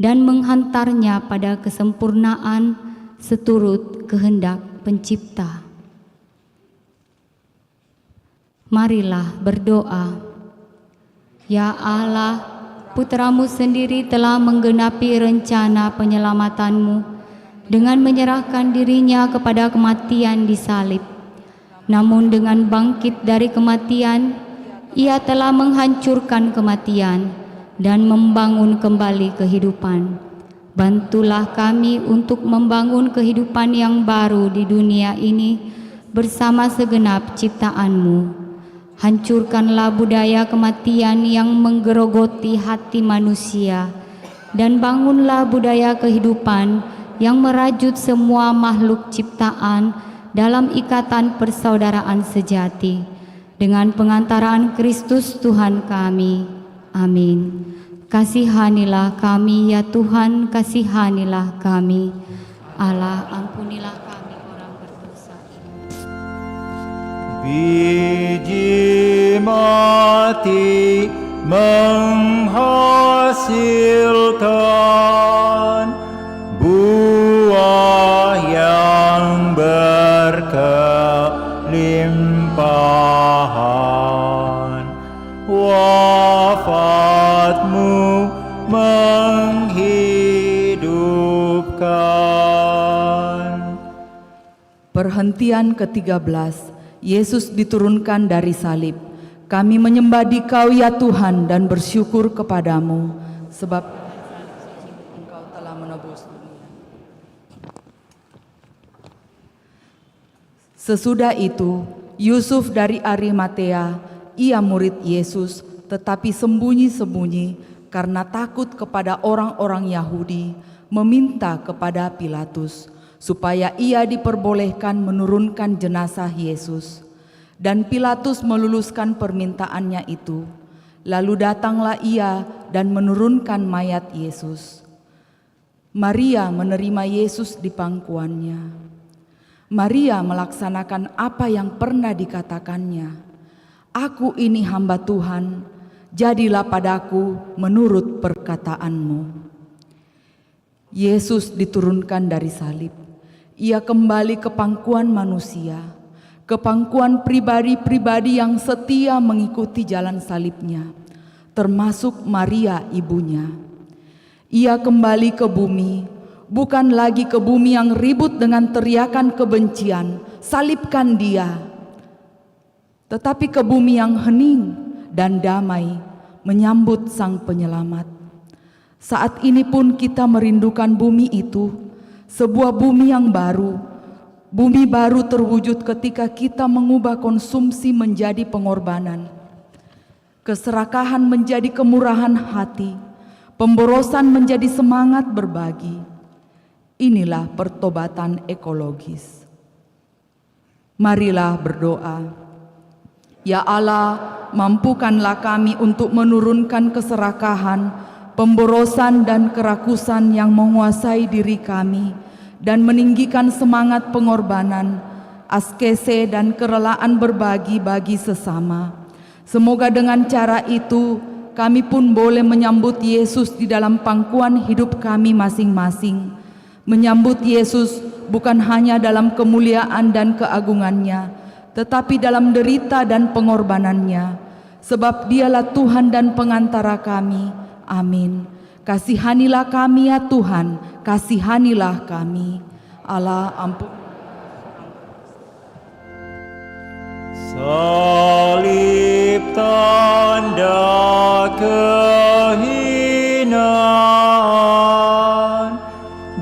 dan menghantarnya pada kesempurnaan seturut kehendak Pencipta. Marilah berdoa. Ya Allah, Putra-Mu sendiri telah menggenapi rencana penyelamatan-Mu dengan menyerahkan dirinya kepada kematian di salib. Namun dengan bangkit dari kematian, Ia telah menghancurkan kematian dan membangun kembali kehidupan. Bantulah kami untuk membangun kehidupan yang baru di dunia ini bersama segenap ciptaan-Mu. Hancurkanlah budaya kematian yang menggerogoti hati manusia, dan bangunlah budaya kehidupan yang merajut semua makhluk ciptaan dalam ikatan persaudaraan sejati. Dengan pengantaraan Kristus Tuhan kami. Amin. Kasihanilah kami ya Tuhan, kasihanilah kami. Allah, ampunilah kami orang berdosa ini. Biji mati menghasilkan buah yang berkelimpahan. Wafatmu menghidupkan. Perhentian ke-13. Yesus diturunkan dari salib. Kami menyembah Dikau ya Tuhan dan bersyukur kepadamu, sebab Engkau telah menebus dunia. Sesudah itu, Yusuf dari Arimatea, ia murid Yesus, tetapi sembunyi-sembunyi karena takut kepada orang-orang Yahudi, meminta kepada Pilatus supaya ia diperbolehkan menurunkan jenazah Yesus. Dan Pilatus meluluskan permintaannya itu. Lalu datanglah ia dan menurunkan mayat Yesus. Maria menerima Yesus di pangkuannya. Maria melaksanakan apa yang pernah dikatakannya. "Aku ini hamba Tuhan, jadilah padaku menurut perkataanmu." Yesus diturunkan dari salib. Ia kembali ke pangkuan manusia, ke pangkuan pribadi-pribadi yang setia mengikuti jalan salibnya, termasuk Maria ibunya. Ia kembali ke bumi, bukan lagi ke bumi yang ribut dengan teriakan kebencian, "Salibkan dia!" tetapi ke bumi yang hening dan damai, menyambut Sang Penyelamat. Saat ini pun kita merindukan bumi itu, sebuah bumi yang baru. Bumi baru terwujud ketika kita mengubah konsumsi menjadi pengorbanan, keserakahan menjadi kemurahan hati, Pemborosan menjadi semangat berbagi. Inilah pertobatan ekologis. Marilah berdoa. Ya Allah, mampukanlah kami untuk menurunkan keserakahan, pemborosan dan kerakusan yang menguasai diri kami dan meninggikan semangat pengorbanan, askese dan kerelaan berbagi bagi sesama. Semoga dengan cara itu kami pun boleh menyambut Yesus di dalam pangkuan hidup kami masing-masing. Menyambut Yesus bukan hanya dalam kemuliaan dan keagungannya, tetapi dalam derita dan pengorbanannya, sebab Dialah Tuhan dan pengantara kami. Amin. Kasihanilah kami ya Tuhan, kasihanilah kami. Allah ampun. Salib tanda kehinaan,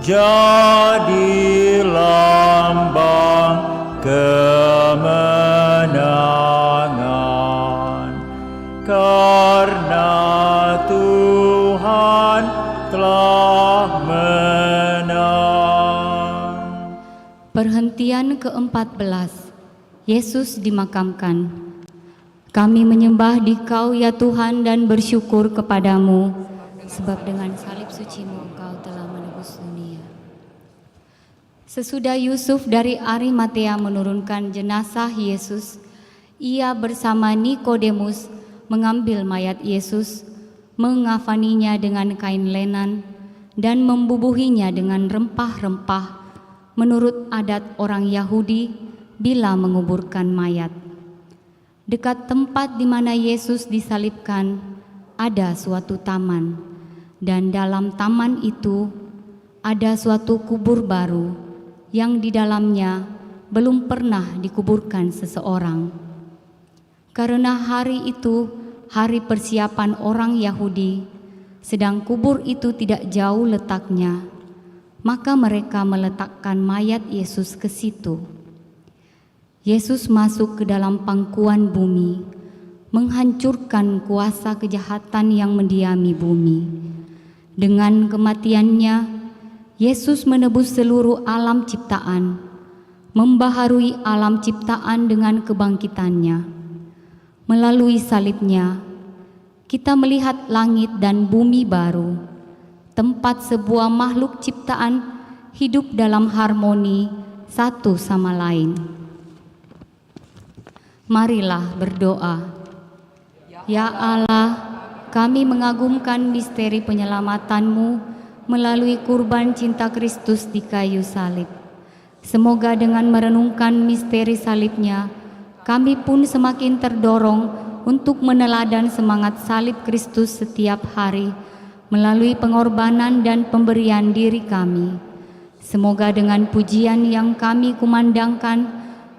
jadi lambang kemenangan. Karena Tuhan telah menang. Perhentian ke-14. Yesus dimakamkan. Kami menyembah Dikau ya Tuhan dan bersyukur kepadamu, sebab dengan salib suci-Mu Engkau telah menebus dunia. Sesudah Yusuf dari Arimatea menurunkan jenazah Yesus, ia bersama Nikodemus mengambil mayat Yesus, mengafaninya dengan kain lenan, dan membubuhinya dengan rempah-rempah, menurut adat orang Yahudi bila menguburkan mayat. Dekat tempat di mana Yesus disalibkan ada suatu taman, dan dalam taman itu ada suatu kubur baru yang di dalamnya belum pernah dikuburkan seseorang. Karena hari itu hari persiapan orang Yahudi, sedang kubur itu tidak jauh letaknya, maka mereka meletakkan mayat Yesus ke situ. Yesus masuk ke dalam pangkuan bumi, menghancurkan kuasa kejahatan yang mendiami bumi. Dengan kematiannya, Yesus menebus seluruh alam ciptaan, membaharui alam ciptaan dengan kebangkitannya. Melalui salibnya, kita melihat langit dan bumi baru, tempat sebuah makhluk ciptaan hidup dalam harmoni satu sama lain. Marilah berdoa. Ya Allah, kami mengagumkan misteri penyelamatan-Mu melalui kurban cinta Kristus di kayu salib. Semoga dengan merenungkan misteri salibnya, kami pun semakin terdorong untuk meneladan semangat salib Kristus setiap hari melalui pengorbanan dan pemberian diri kami. Semoga dengan pujian yang kami kumandangkan,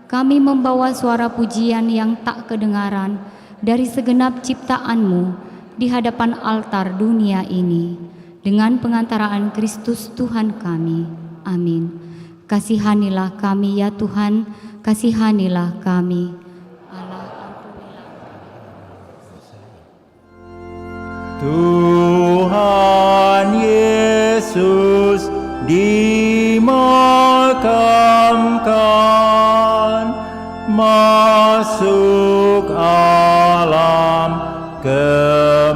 kami membawa suara pujian yang tak kedengaran dari segenap ciptaan-Mu di hadapan altar dunia ini, dengan pengantaraan Kristus Tuhan kami. Amin. Kasihanilah kami ya Tuhan, kasihanilah kami. Tuhan Yesus dimakamkan, masuk alam kematian,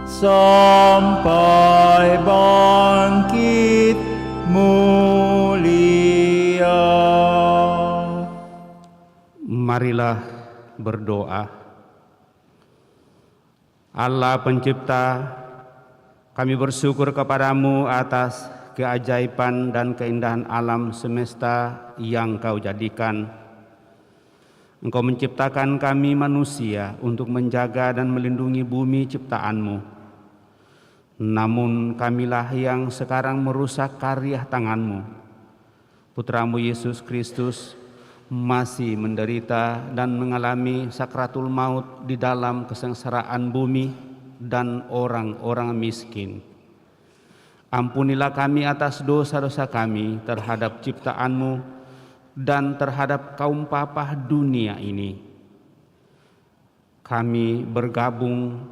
sampai bangkit mulia. Marilah berdoa. Allah Pencipta, kami bersyukur kepadamu atas keajaiban dan keindahan alam semesta yang Kau jadikan. Engkau menciptakan kami manusia untuk menjaga dan melindungi bumi ciptaan-Mu. Namun kamilah yang sekarang merusak karya tangan-Mu. Putra-Mu Yesus Kristus masih menderita dan mengalami sakratul maut di dalam kesengsaraan bumi dan orang-orang miskin. Ampunilah kami atas dosa-dosa kami terhadap ciptaan-Mu dan terhadap kaum papah dunia ini. kami bergabung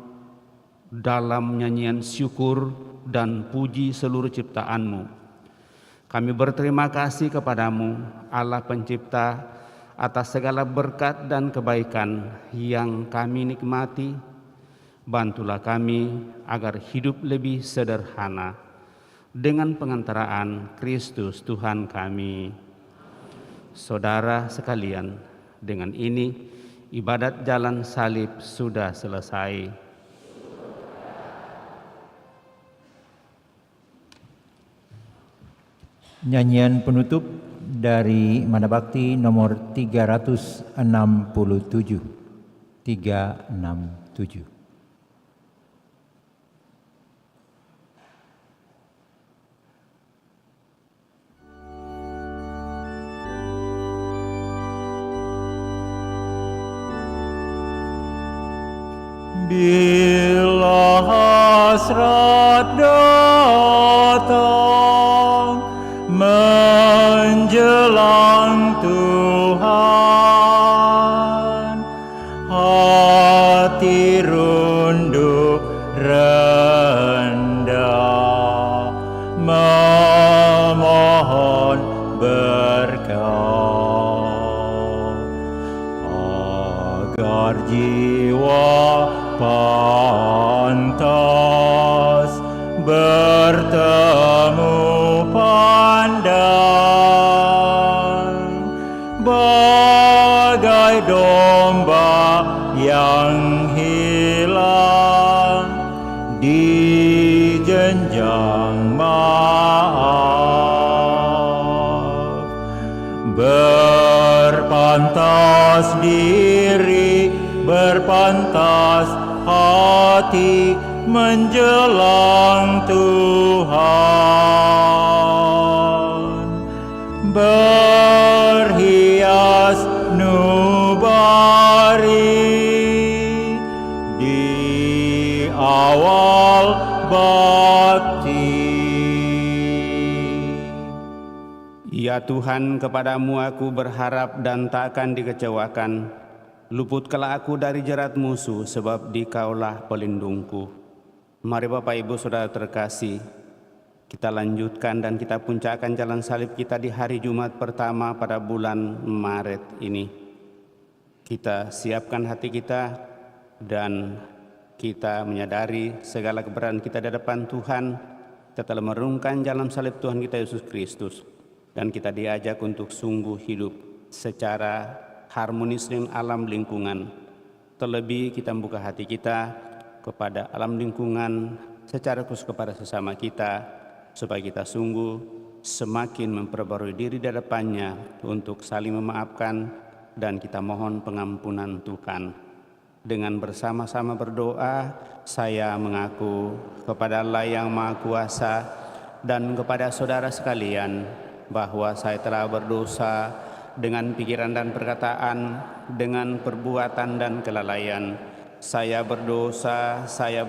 dalam nyanyian syukur dan puji seluruh ciptaan-Mu. Kami berterima kasih kepadamu, Allah Pencipta, atas segala berkat dan kebaikan yang kami nikmati. Bantulah kami agar hidup lebih sederhana dengan pengantaraan Kristus Tuhan kami. Saudara sekalian, dengan ini ibadat jalan salib sudah selesai. Nyanyian penutup dari Madabakti nomor 367. 367. Bila hasrat datang menjelang Tuhan, hati runduk rendah memohon berkat agar jiwa pantas bertemu pandang bagai domba yang hilang di jenjang maaf, berpantas diri, berpantas hati menjelang Tuhan, berhias nubari di awal bakti. Ya Tuhan, kepadamu aku berharap dan tak akan dikecewakan. Luputkanlah aku dari jerat musuh, sebab Dikaulah pelindungku. Mari Bapak Ibu Saudara terkasih, kita lanjutkan dan kita puncakkan jalan salib kita di hari Jumat pertama pada bulan Maret ini. Kita siapkan hati kita dan kita menyadari segala keberadaan kita di depan Tuhan. Kita telah merenungkan jalan salib Tuhan kita Yesus Kristus, dan kita diajak untuk sungguh hidup secara harmonis dengan alam lingkungan. Terlebih kita membuka hati kita kepada alam lingkungan, secara khusus kepada sesama kita, supaya kita sungguh semakin memperbarui diri di hadapannya untuk saling memaafkan, dan kita mohon pengampunan Tuhan. Dengan bersama-sama berdoa, saya mengaku kepada Allah yang Maha Kuasa dan kepada saudara sekalian bahwa saya telah berdosa dengan pikiran dan perkataan, dengan perbuatan dan kelalaian. Saya berdosa, saya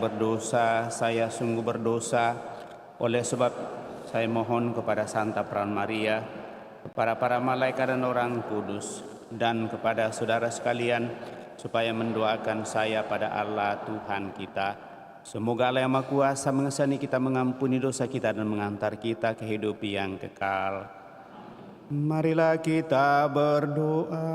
sungguh berdosa. Oleh sebab saya mohon kepada Santa Peran Maria, kepada para malaikat dan orang kudus, dan kepada saudara sekalian, supaya mendoakan saya pada Allah Tuhan kita. Semoga Allah yang Maha Kuasa mengasihani kita, mengampuni dosa kita, dan mengantar kita ke hidup yang kekal. Marilah kita berdoa.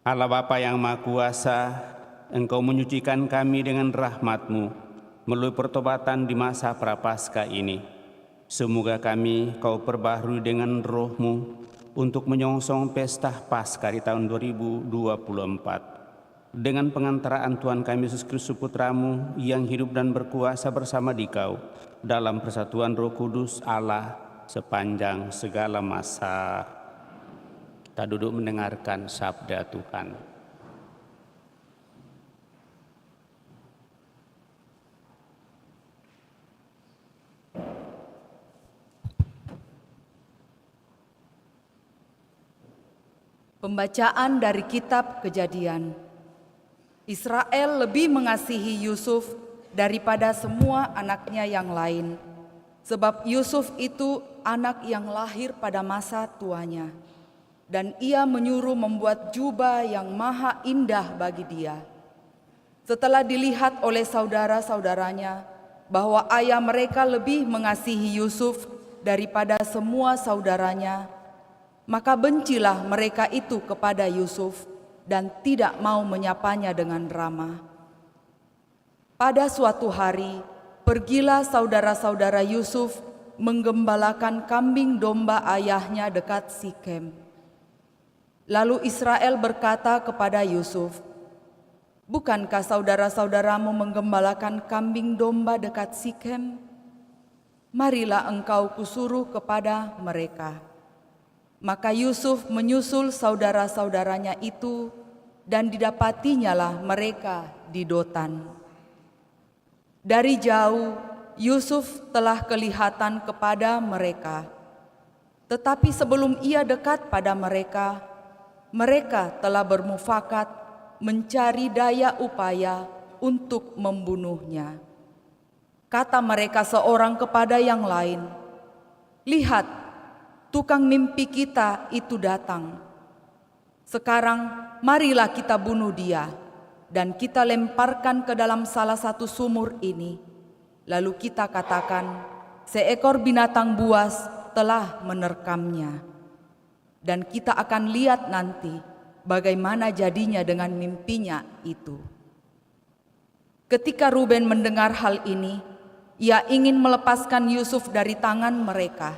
Allah Bapa yang Maha Kuasa, Engkau menyucikan kami dengan rahmat-Mu melalui pertobatan di masa Prapaskah ini. Semoga kami Kau perbaharui dengan Roh-Mu untuk menyongsong pesta Paskah di tahun 2024. Dengan pengantaraan Tuhan kami Yesus Kristus Putra-Mu yang hidup dan berkuasa bersama Dikau dalam persatuan Roh Kudus Allah sepanjang segala masa. Kita duduk mendengarkan sabda Tuhan. Pembacaan dari Kitab Kejadian. Israel lebih mengasihi Yusuf daripada semua anaknya yang lain, sebab Yusuf itu anak yang lahir pada masa tuanya. dan ia menyuruh membuat jubah yang maha indah bagi dia. Setelah dilihat oleh saudara-saudaranya bahwa ayah mereka lebih mengasihi Yusuf daripada semua saudaranya, maka bencilah mereka itu kepada Yusuf dan tidak mau menyapanya dengan ramah. Pada suatu hari, pergilah saudara-saudara Yusuf menggembalakan kambing domba ayahnya dekat Sikem. Lalu Israel berkata kepada Yusuf, "Bukankah saudara-saudaramu menggembalakan kambing domba dekat Sikem? Marilah engkau kusuruh kepada mereka." Maka Yusuf menyusul saudara-saudaranya itu, dan didapatinyalah mereka di Dotan. Dari jauh, Yusuf telah kelihatan kepada mereka. Tetapi sebelum ia dekat pada mereka, mereka telah bermufakat mencari daya upaya untuk membunuhnya. Kata mereka seorang kepada yang lain, "Lihat, tukang mimpi kita itu datang. Sekarang marilah kita bunuh dia dan kita lemparkan ke dalam salah satu sumur ini. Lalu kita katakan, seekor binatang buas telah menerkamnya. Dan kita akan lihat nanti bagaimana jadinya dengan mimpinya itu." Ketika Ruben mendengar hal ini, ia ingin melepaskan Yusuf dari tangan mereka.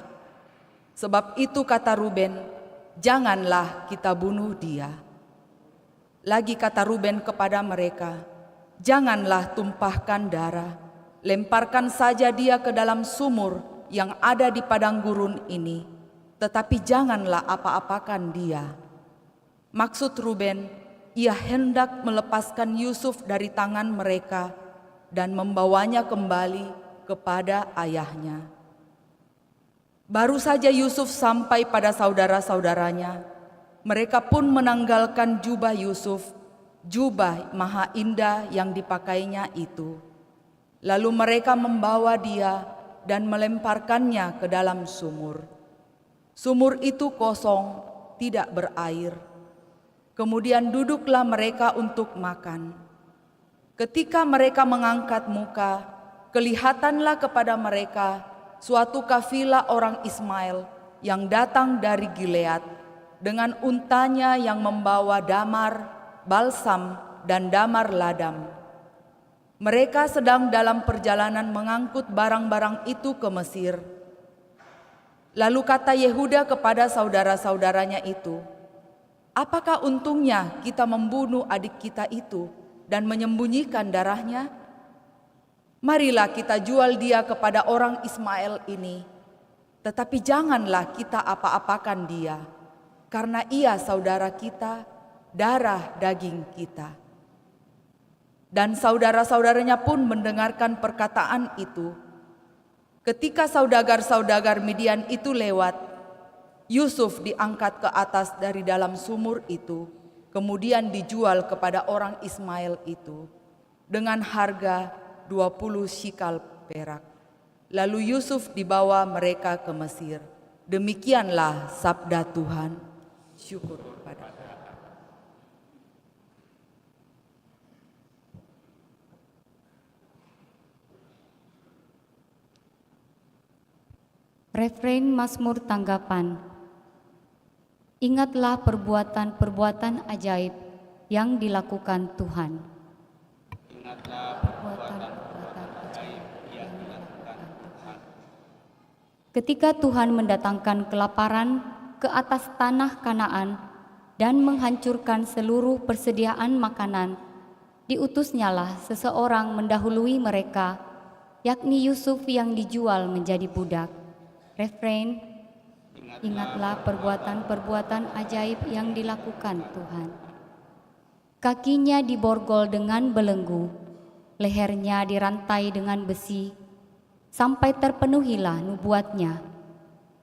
Sebab itu kata Ruben, "Janganlah kita bunuh dia." Lagi kata Ruben kepada mereka, "Janganlah tumpahkan darah, lemparkan saja dia ke dalam sumur yang ada di padang gurun ini, tetapi janganlah apa-apakan dia." Maksud Ruben, ia hendak melepaskan Yusuf dari tangan mereka dan membawanya kembali kepada ayahnya. Baru saja Yusuf sampai pada saudara-saudaranya, mereka pun menanggalkan jubah Yusuf, jubah maha indah yang dipakainya itu. Lalu mereka membawa dia dan melemparkannya ke dalam sumur. Sumur itu kosong, tidak berair. Kemudian duduklah mereka untuk makan. Ketika mereka mengangkat muka, kelihatanlah kepada mereka suatu kafilah orang Ismail yang datang dari Gilead dengan untanya yang membawa damar, balsam, dan damar ladam. Mereka sedang dalam perjalanan mengangkut barang-barang itu ke Mesir. Lalu kata Yehuda kepada saudara-saudaranya itu, "Apakah untungnya kita membunuh adik kita itu dan menyembunyikan darahnya? Marilah kita jual dia kepada orang Ismail ini, tetapi janganlah kita apa-apakan dia, karena ia saudara kita, darah daging kita." Dan saudara-saudaranya pun mendengarkan perkataan itu. Ketika saudagar-saudagar Midian itu lewat, Yusuf diangkat ke atas dari dalam sumur itu, kemudian dijual kepada orang Ismail itu dengan harga 20 shikal perak. Lalu Yusuf dibawa mereka ke Mesir. Demikianlah sabda Tuhan. Syukur kepada Allah. Refrein Mazmur Tanggapan. Ingatlah perbuatan-perbuatan ajaib yang dilakukan Tuhan. Ingatlah Perbuatan-perbuatan ajaib yang dilakukan Tuhan. Ketika Tuhan mendatangkan kelaparan ke atas tanah Kanaan dan menghancurkan seluruh persediaan makanan, diutusnyalah seseorang mendahului mereka, yakni Yusuf yang dijual menjadi budak. Refrein, ingatlah perbuatan-perbuatan ajaib yang dilakukan Tuhan. Kakinya diborgol dengan belenggu, lehernya dirantai dengan besi, sampai terpenuhilah nubuatnya,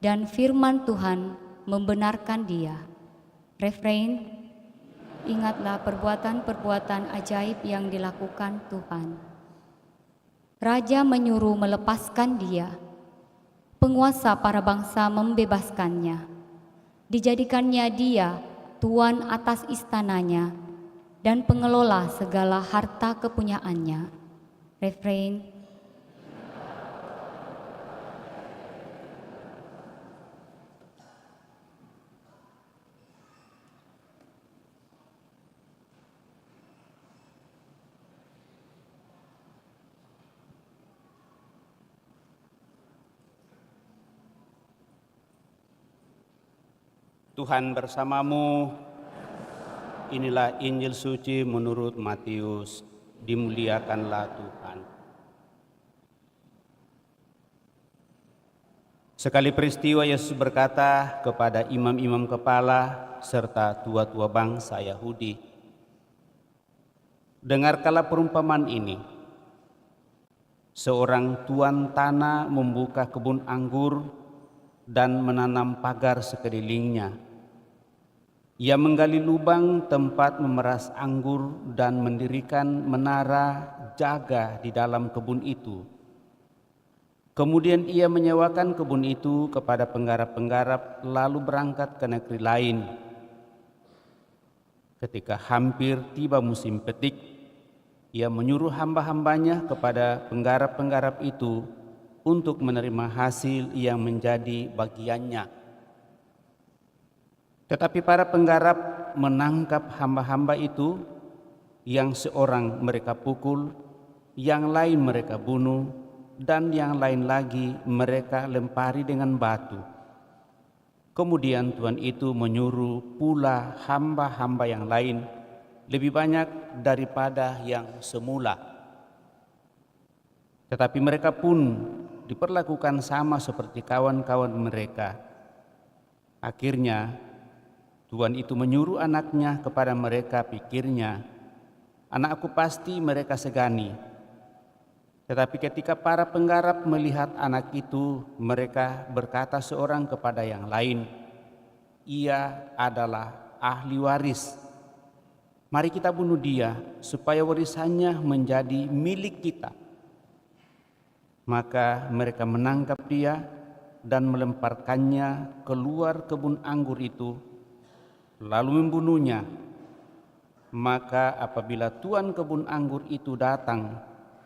dan firman Tuhan membenarkan dia. Refrein, ingatlah perbuatan-perbuatan ajaib yang dilakukan Tuhan. Raja menyuruh melepaskan dia. Penguasa para bangsa membebaskannya. Dijadikannya dia tuan atas istananya dan pengelola segala harta kepunyaannya. Refrain. Tuhan bersamamu. Inilah Injil suci menurut Matius. Dimuliakanlah Tuhan. Sekali peristiwa Yesus berkata kepada imam-imam kepala serta tua-tua bangsa Yahudi, "Dengarkanlah perumpamaan ini. Seorang tuan tanah membuka kebun anggur dan menanam pagar sekelilingnya. Ia menggali lubang tempat memeras anggur dan mendirikan menara jaga di dalam kebun itu. Kemudian ia menyewakan kebun itu kepada penggarap-penggarap lalu berangkat ke negeri lain. Ketika hampir tiba musim petik, ia menyuruh hamba-hambanya kepada penggarap-penggarap itu untuk menerima hasil yang menjadi bagiannya. Tetapi para penggarap menangkap hamba-hamba itu, yang seorang mereka pukul, yang lain mereka bunuh, dan yang lain lagi mereka lempari dengan batu. Kemudian Tuan itu menyuruh pula hamba-hamba yang lain lebih banyak daripada yang semula. Tetapi mereka pun diperlakukan sama seperti kawan-kawan mereka. Akhirnya Tuan itu menyuruh anaknya kepada mereka, pikirnya, anakku pasti mereka segani. Tetapi ketika para penggarap melihat anak itu, mereka berkata seorang kepada yang lain, ia adalah ahli waris. Mari kita bunuh dia supaya warisannya menjadi milik kita. Maka mereka menangkap dia dan melemparkannya keluar kebun anggur itu, lalu membunuhnya. Maka apabila tuan kebun anggur itu datang,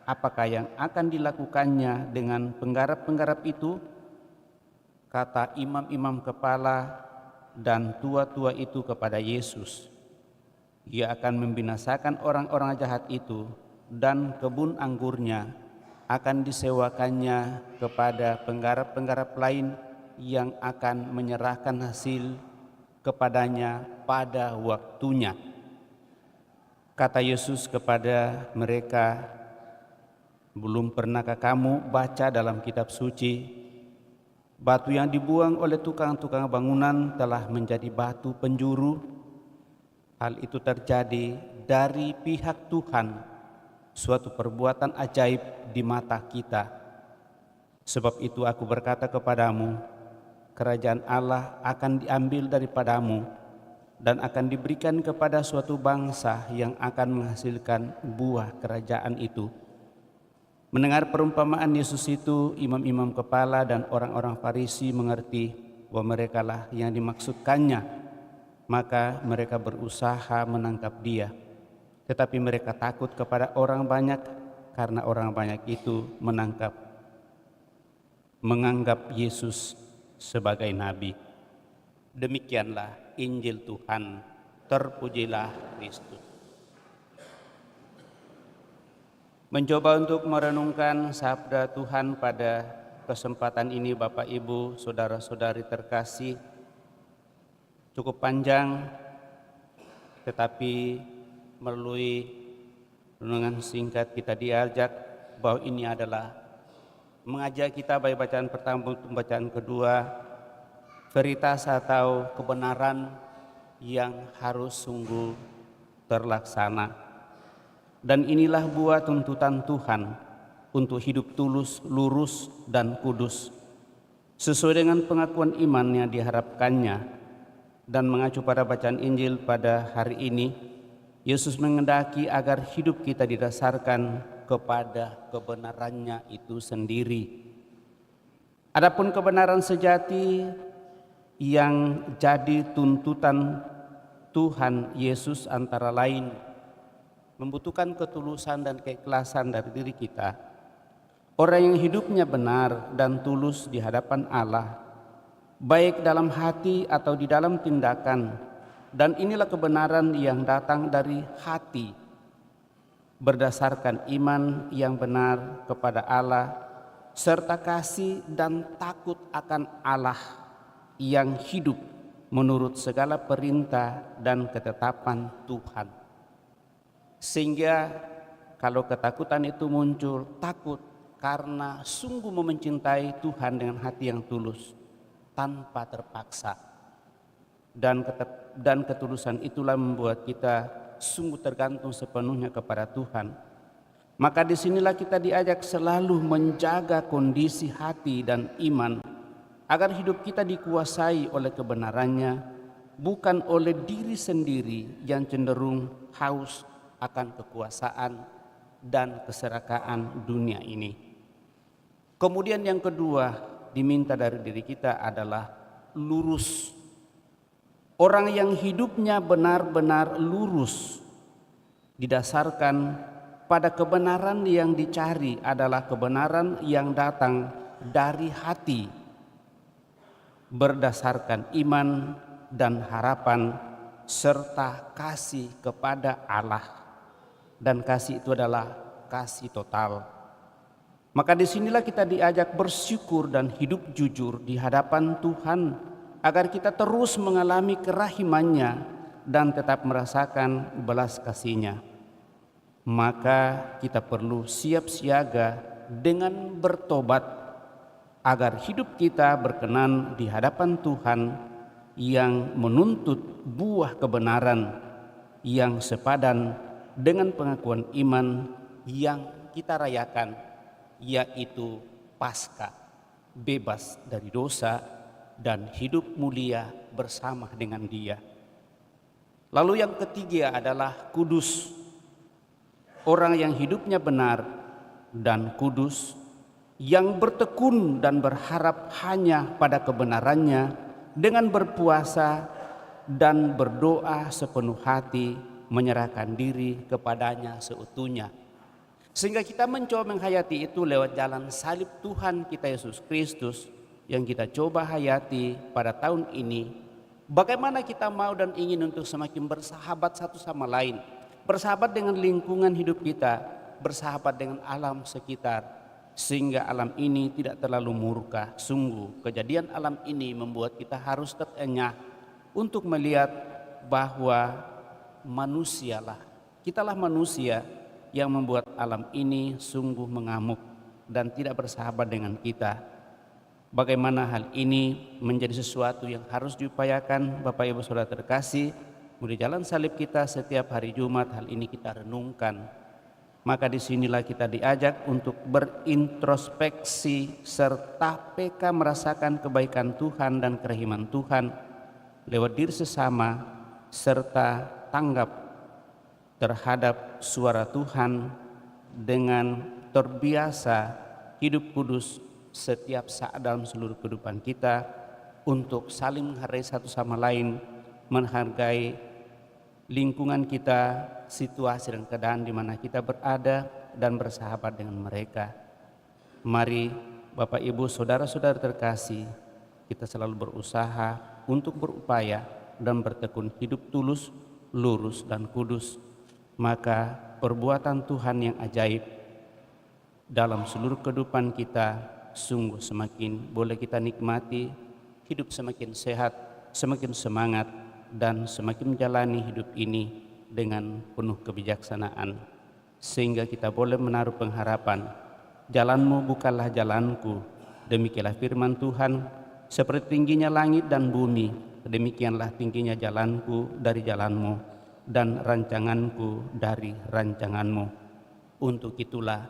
apakah yang akan dilakukannya dengan penggarap-penggarap itu? Kata imam-imam kepala dan tua-tua itu kepada Yesus, ia akan membinasakan orang-orang jahat itu dan kebun anggurnya akan disewakannya kepada penggarap-penggarap lain yang akan menyerahkan hasil kepadanya pada waktunya. Kata Yesus kepada mereka, belum pernahkah kamu baca dalam kitab suci, batu yang dibuang oleh tukang-tukang bangunan telah menjadi batu penjuru? Hal itu terjadi dari pihak Tuhan, suatu perbuatan ajaib di mata kita. Sebab itu aku berkata kepadamu, kerajaan Allah akan diambil daripadamu dan akan diberikan kepada suatu bangsa yang akan menghasilkan buah kerajaan itu. Mendengar perumpamaan Yesus itu, imam-imam kepala dan orang-orang Farisi mengerti bahwa merekalah yang dimaksudkannya. Maka mereka berusaha menangkap dia. Tetapi mereka takut kepada orang banyak, karena orang banyak itu menganggap Yesus sebagai nabi. Demikianlah Injil Tuhan. Terpujilah Kristus. Mencoba untuk merenungkan sabda Tuhan pada kesempatan ini, Bapak Ibu, saudara-saudari terkasih, cukup panjang, tetapi melalui renungan singkat kita diajak bahwa ini adalah mengajak kita baik bacaan pertama untuk bacaan kedua, veritas atau kebenaran yang harus sungguh terlaksana. Dan inilah buah tuntutan Tuhan untuk hidup tulus, lurus, dan kudus, sesuai dengan pengakuan iman yang diharapkannya. Dan mengacu pada bacaan Injil pada hari ini, Yesus mengendaki agar hidup kita didasarkan kepada kebenarannya itu sendiri. Adapun kebenaran sejati yang jadi tuntutan Tuhan Yesus antara lain membutuhkan ketulusan dan keikhlasan dari diri kita. Orang yang hidupnya benar dan tulus di hadapan Allah, baik dalam hati atau di dalam tindakan, dan inilah kebenaran yang datang dari hati, berdasarkan iman yang benar kepada Allah, serta kasih dan takut akan Allah yang hidup menurut segala perintah dan ketetapan Tuhan. Sehingga kalau ketakutan itu muncul, takut karena sungguh mencintai Tuhan dengan hati yang tulus tanpa terpaksa. Dan ketulusan itulah membuat kita sungguh tergantung sepenuhnya kepada Tuhan. Maka disinilah kita diajak selalu menjaga kondisi hati dan iman agar hidup kita dikuasai oleh kebenarannya, bukan oleh diri sendiri yang cenderung haus akan kekuasaan dan keserakaan dunia ini. Kemudian yang kedua diminta dari diri kita adalah lurus. Orang yang hidupnya benar-benar lurus didasarkan pada kebenaran yang dicari adalah kebenaran yang datang dari hati, berdasarkan iman dan harapan serta kasih kepada Allah, dan kasih itu adalah kasih total. Maka disinilah kita diajak bersyukur dan hidup jujur di hadapan Tuhan agar kita terus mengalami kerahimannya dan tetap merasakan belas kasih-Nya. Maka kita perlu siap siaga dengan bertobat agar hidup kita berkenan di hadapan Tuhan yang menuntut buah kebenaran yang sepadan dengan pengakuan iman yang kita rayakan, yaitu Paskah, bebas dari dosa dan hidup mulia bersama dengan Dia. Lalu yang ketiga adalah kudus. Orang yang hidupnya benar dan kudus, yang bertekun dan berharap hanya pada kebenarannya dengan berpuasa dan berdoa sepenuh hati, menyerahkan diri kepadanya seutuhnya. Sehingga kita mencoba menghayati itu lewat jalan salib Tuhan kita Yesus Kristus yang kita coba hayati pada tahun ini. Bagaimana kita mau dan ingin untuk semakin bersahabat satu sama lain, bersahabat dengan lingkungan hidup kita, bersahabat dengan alam sekitar, sehingga alam ini tidak terlalu murka. Sungguh kejadian alam ini membuat kita harus terenyah untuk melihat bahwa manusialah, kitalah manusia yang membuat alam ini sungguh mengamuk dan tidak bersahabat dengan kita. Bagaimana hal ini menjadi sesuatu yang harus diupayakan Bapak Ibu Saudara terkasih, di jalan salib kita setiap hari Jumat hal ini kita renungkan. Maka disinilah kita diajak untuk berintrospeksi serta peka merasakan kebaikan Tuhan dan kerahiman Tuhan lewat diri sesama serta tanggap terhadap suara Tuhan dengan terbiasa hidup kudus setiap saat dalam seluruh kehidupan kita untuk saling menghargai satu sama lain, menghargai lingkungan kita, situasi dan keadaan di mana kita berada dan bersahabat dengan mereka. Mari Bapak Ibu Saudara-saudara terkasih, kita selalu berusaha untuk berupaya dan bertekun hidup tulus, lurus dan kudus. Maka perbuatan Tuhan yang ajaib dalam seluruh kehidupan kita sungguh semakin boleh kita nikmati, hidup semakin sehat, semakin semangat, dan semakin menjalani hidup ini dengan penuh kebijaksanaan, sehingga kita boleh menaruh pengharapan, jalanmu bukanlah jalanku, demikianlah firman Tuhan, seperti tingginya langit dan bumi, demikianlah tingginya jalanku dari jalanmu, dan rancanganku dari rancanganmu. Untuk itulah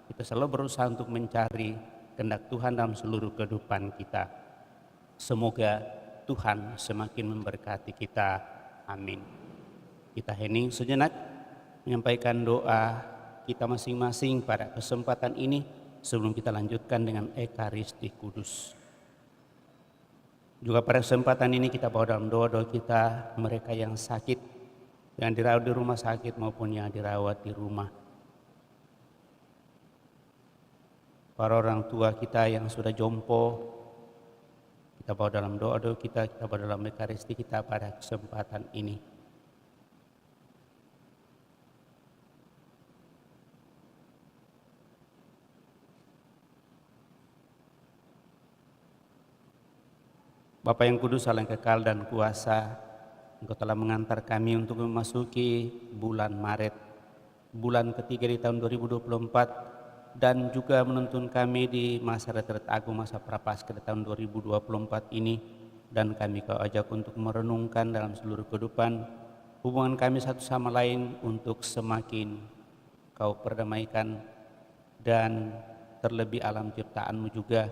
kita selalu berusaha untuk mencari kehendak Tuhan dalam seluruh kehidupan kita. Semoga Tuhan semakin memberkati kita. Amin. Kita hening sejenak menyampaikan doa kita masing-masing pada kesempatan ini sebelum kita lanjutkan dengan Ekaristi Kudus. Juga pada kesempatan ini kita bawa dalam doa-doa kita mereka yang sakit, yang dirawat di rumah sakit maupun yang dirawat di rumah. Para orang tua kita yang sudah jompo, kita bawa dalam doa-doa kita bawa dalam ekaristi kita pada kesempatan ini. Bapa yang kudus, Allah yang kekal dan kuasa, Engkau telah mengantar kami untuk memasuki bulan Maret, bulan ketiga di tahun 2024, dan juga menuntun kami di masa retret agung, masa prapaskah di tahun 2024 ini. Dan kami Kau ajak untuk merenungkan dalam seluruh kehidupan hubungan kami satu sama lain untuk semakin Kau perdamaikan, dan terlebih alam ciptaan-Mu juga.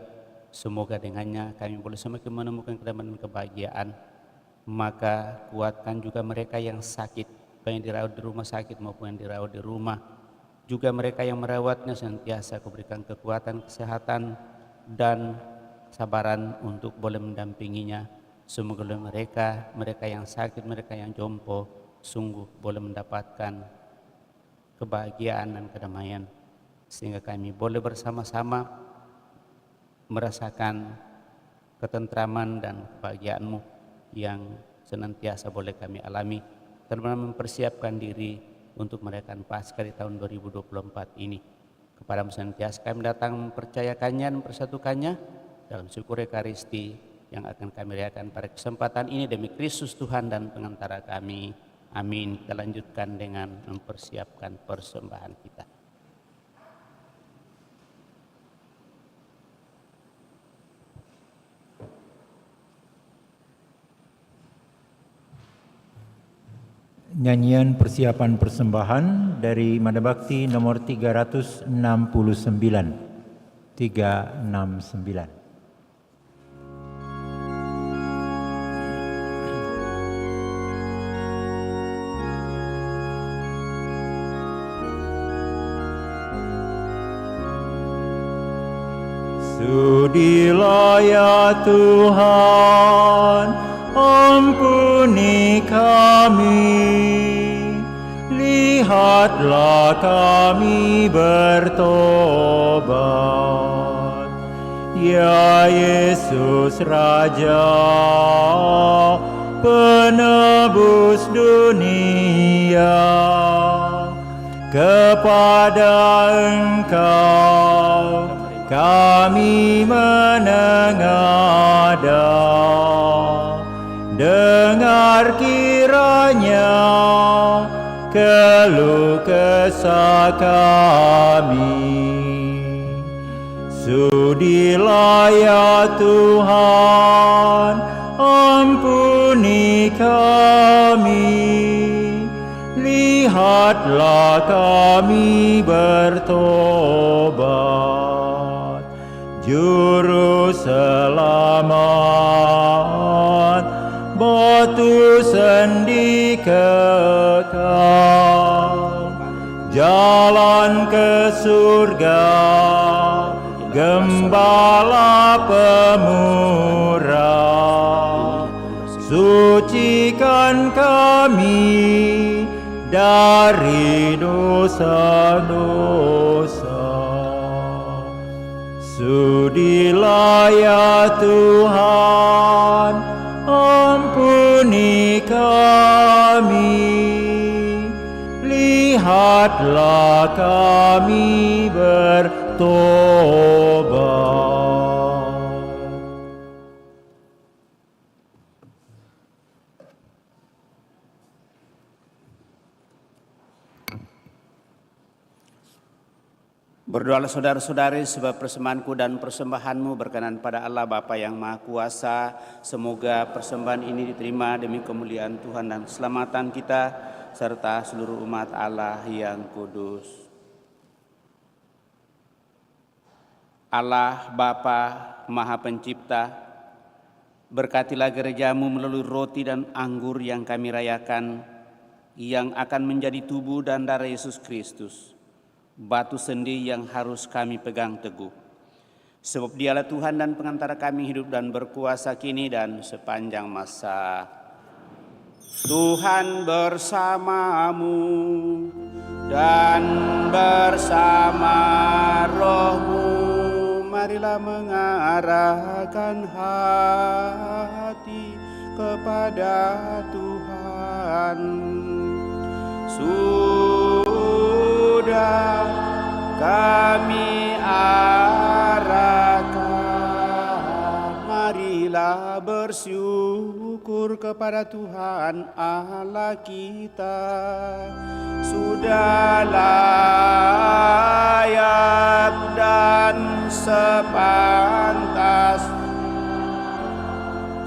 Semoga dengannya kami boleh semakin menemukan kedamaian dan kebahagiaan. Maka kuatkan juga mereka yang sakit, baik yang dirawat di rumah sakit maupun yang dirawat di rumah. Juga mereka yang merawatnya senantiasa Kau berikan kekuatan, kesehatan, dan kesabaran untuk boleh mendampinginya. Semoga mereka yang sakit, mereka yang jompo, sungguh boleh mendapatkan kebahagiaan dan kedamaian. Sehingga kami boleh bersama-sama merasakan ketentraman dan kebahagiaan-Mu yang senantiasa boleh kami alami, dan mempersiapkan diri untuk merayakan Paskah di tahun 2024 ini. Kepadamu senantiasa kami datang mempercayakannya dan mempersatukannya dalam syukur ekaristi yang akan kami rayakan pada kesempatan ini demi Kristus Tuhan dan pengantara kami. Amin. Kita lanjutkan dengan mempersiapkan persembahan kita. Nyanyian persiapan persembahan dari Madabakti nomor 369. 369. Sudilah ya Tuhan, ampuni kami, lihatlah kami bertobat. Ya Yesus Raja, penebus dunia, kepada Engkau kami menengadah. Dengar kiranya keluh kesah kami. Sudilah ya Tuhan, ampuni kami, lihatlah kami bertobat. Juru selamat, batu sendi kekal, jalan ke surga, gembala pemurah. Sucikan kami dari dosa-dosa. Sudilah ya Tuhan, ampuni kami, lihatlah kami bertobat. Berdoalah saudara-saudari sebab persembahanku dan persembahanmu berkenan pada Allah Bapa yang Maha Kuasa. Semoga persembahan ini diterima demi kemuliaan Tuhan dan keselamatan kita serta seluruh umat Allah yang kudus. Allah Bapa Maha Pencipta, berkatilah gerejamu melalui roti dan anggur yang kami rayakan, yang akan menjadi tubuh dan darah Yesus Kristus, batu sendi yang harus kami pegang teguh. Sebab Dialah Tuhan dan pengantara kami hidup dan berkuasa kini dan sepanjang masa. Tuhan bersamamu dan bersama rohmu. Marilah mengarahkan hati kepada Tuhan. Sudah kami arahkan, marilah bersyukur kepada Tuhan Allah kita. Sudah layak dan sepantas,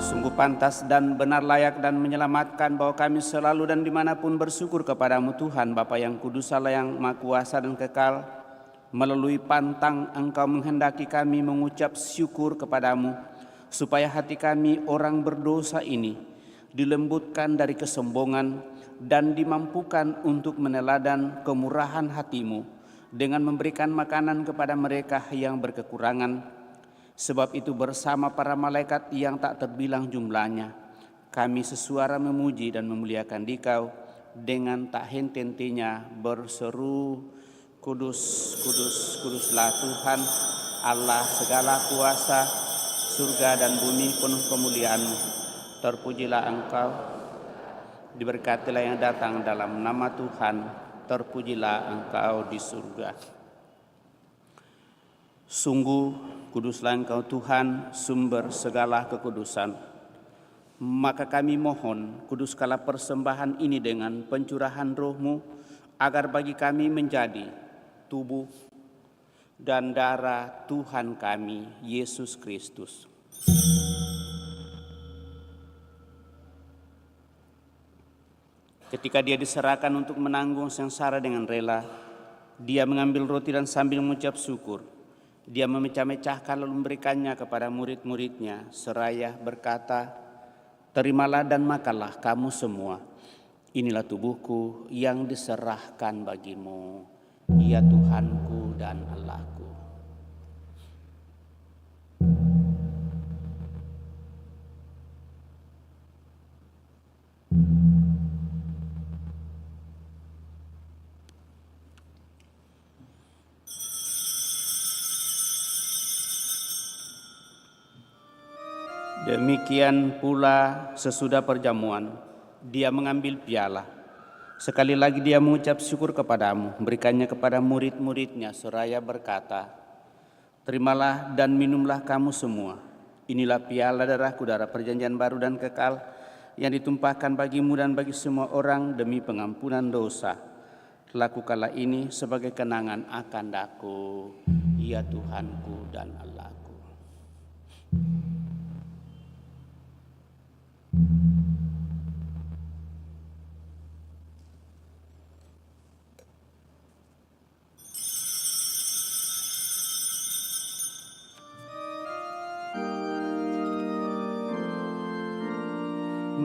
sungguh pantas dan benar, layak dan menyelamatkan bahwa kami selalu dan dimanapun bersyukur kepadamu Tuhan Bapa yang kudus, Allah yang maha kuasa dan kekal. Melalui pantang Engkau menghendaki kami mengucap syukur kepadamu, supaya hati kami orang berdosa ini dilembutkan dari kesombongan dan dimampukan untuk meneladan kemurahan hatimu dengan memberikan makanan kepada mereka yang berkekurangan. Sebab itu bersama para malaikat yang tak terbilang jumlahnya, kami sesuara memuji dan memuliakan Dikau dengan tak henti-hentinya berseru, Kudus, kudus, kuduslah Tuhan Allah segala kuasa, surga dan bumi penuh kemuliaan-Mu. Terpujilah Engkau, diberkatilah yang datang dalam nama Tuhan, terpujilah Engkau di surga. Sungguh kuduslah Engkau Tuhan, sumber segala kekudusan. Maka kami mohon, kuduskalah persembahan ini dengan pencurahan Roh-Mu, agar bagi kami menjadi tubuh dan darah Tuhan kami, Yesus Kristus. Ketika Dia diserahkan untuk menanggung sengsara dengan rela, Dia mengambil roti dan sambil mengucap syukur, Dia memecah-mecahkan lalu memberikannya kepada murid-muridnya, seraya berkata, "Terimalah dan makanlah kamu semua. Inilah tubuhku yang diserahkan bagimu. Ya Tuhanku dan Allahku." Demikian pula sesudah perjamuan, Dia mengambil piala. Sekali lagi Dia mengucap syukur kepadamu, memberikannya kepada murid-muridnya, seraya berkata, "Terimalah dan minumlah kamu semua. Inilah piala darahku, darah perjanjian baru dan kekal, yang ditumpahkan bagimu dan bagi semua orang demi pengampunan dosa. Lakukanlah ini sebagai kenangan akan Aku, ya Tuhanku dan Allahku."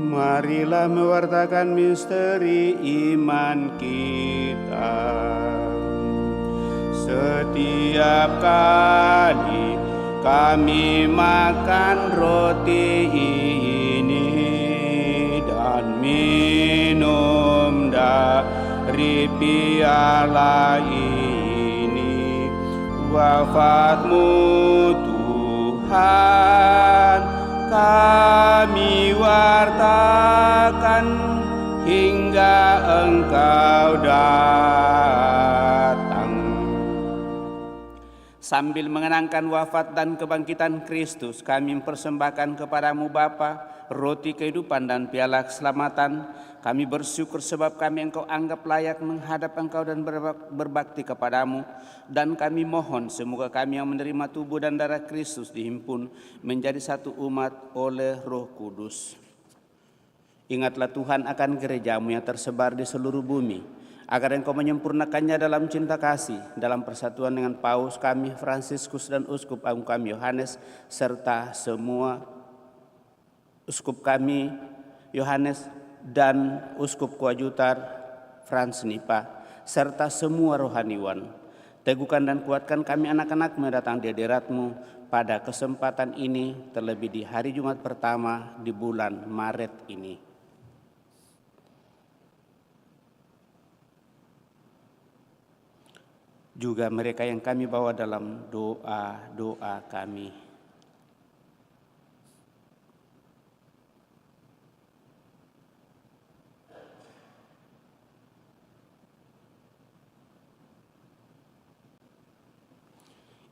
Marilah mewartakan misteri iman kita. Setiap kali kami makan roti ini dan minum dari piala ini, wafat-Mu Tuhan kami wartakan hingga Engkau datang. Sambil mengenangkan wafat dan kebangkitan Kristus, kami mempersembahkan kepadamu Bapa roti kehidupan dan piala keselamatan. Kami bersyukur sebab kami Engkau anggap layak menghadap Engkau dan berbakti kepadamu. Dan kami mohon semoga kami yang menerima tubuh dan darah Kristus dihimpun menjadi satu umat oleh Roh Kudus. Ingatlah Tuhan akan gereja-Mu yang tersebar di seluruh bumi, agar Engkau menyempurnakannya dalam cinta kasih, dalam persatuan dengan Paus kami Fransiskus dan Uskup Agung kami Yohanes, serta semua Uskup kami Yohanes dan Uskup Koadjutor Frans Nipa, serta semua rohaniwan, Teguhkan dan kuatkan kami anak-anak mendatang di hadirat-Mu pada kesempatan ini, terlebih di hari Jumat pertama di bulan Maret ini. Juga mereka yang kami bawa dalam doa-doa kami.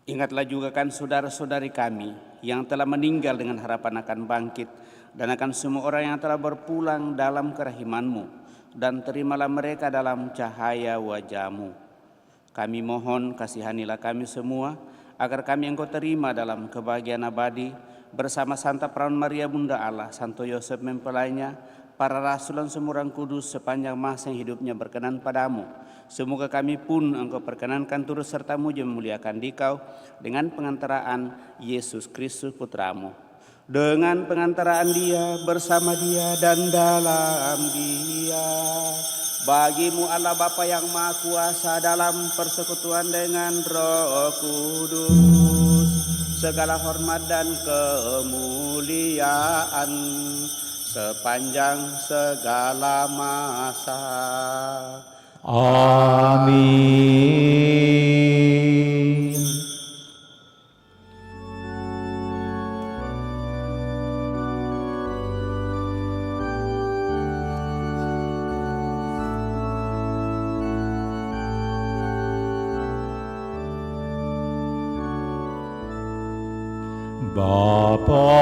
Ingatlah juga kan saudara-saudari kami yang telah meninggal dengan harapan akan bangkit, dan akan semua orang yang telah berpulang dalam kerahiman-Mu, dan terimalah mereka dalam cahaya wajah-Mu. Kami mohon kasihanilah kami semua, agar kami Engkau terima dalam kebahagiaan abadi, bersama Santa Perawan Maria Bunda Allah, Santo Yosef mempelainya, para rasul dan semua orang kudus sepanjang masa yang hidupnya berkenan padamu. Semoga kami pun Engkau perkenankan turut serta muji memuliakan Dikau dengan pengantaraan Yesus Kristus Putramu. Dengan pengantaraan Dia, bersama Dia, dan dalam Dia, bagi-Mu Allah Bapa yang Maha Kuasa dalam persekutuan dengan Roh Kudus, segala hormat dan kemuliaan sepanjang segala masa. Amin. Bapa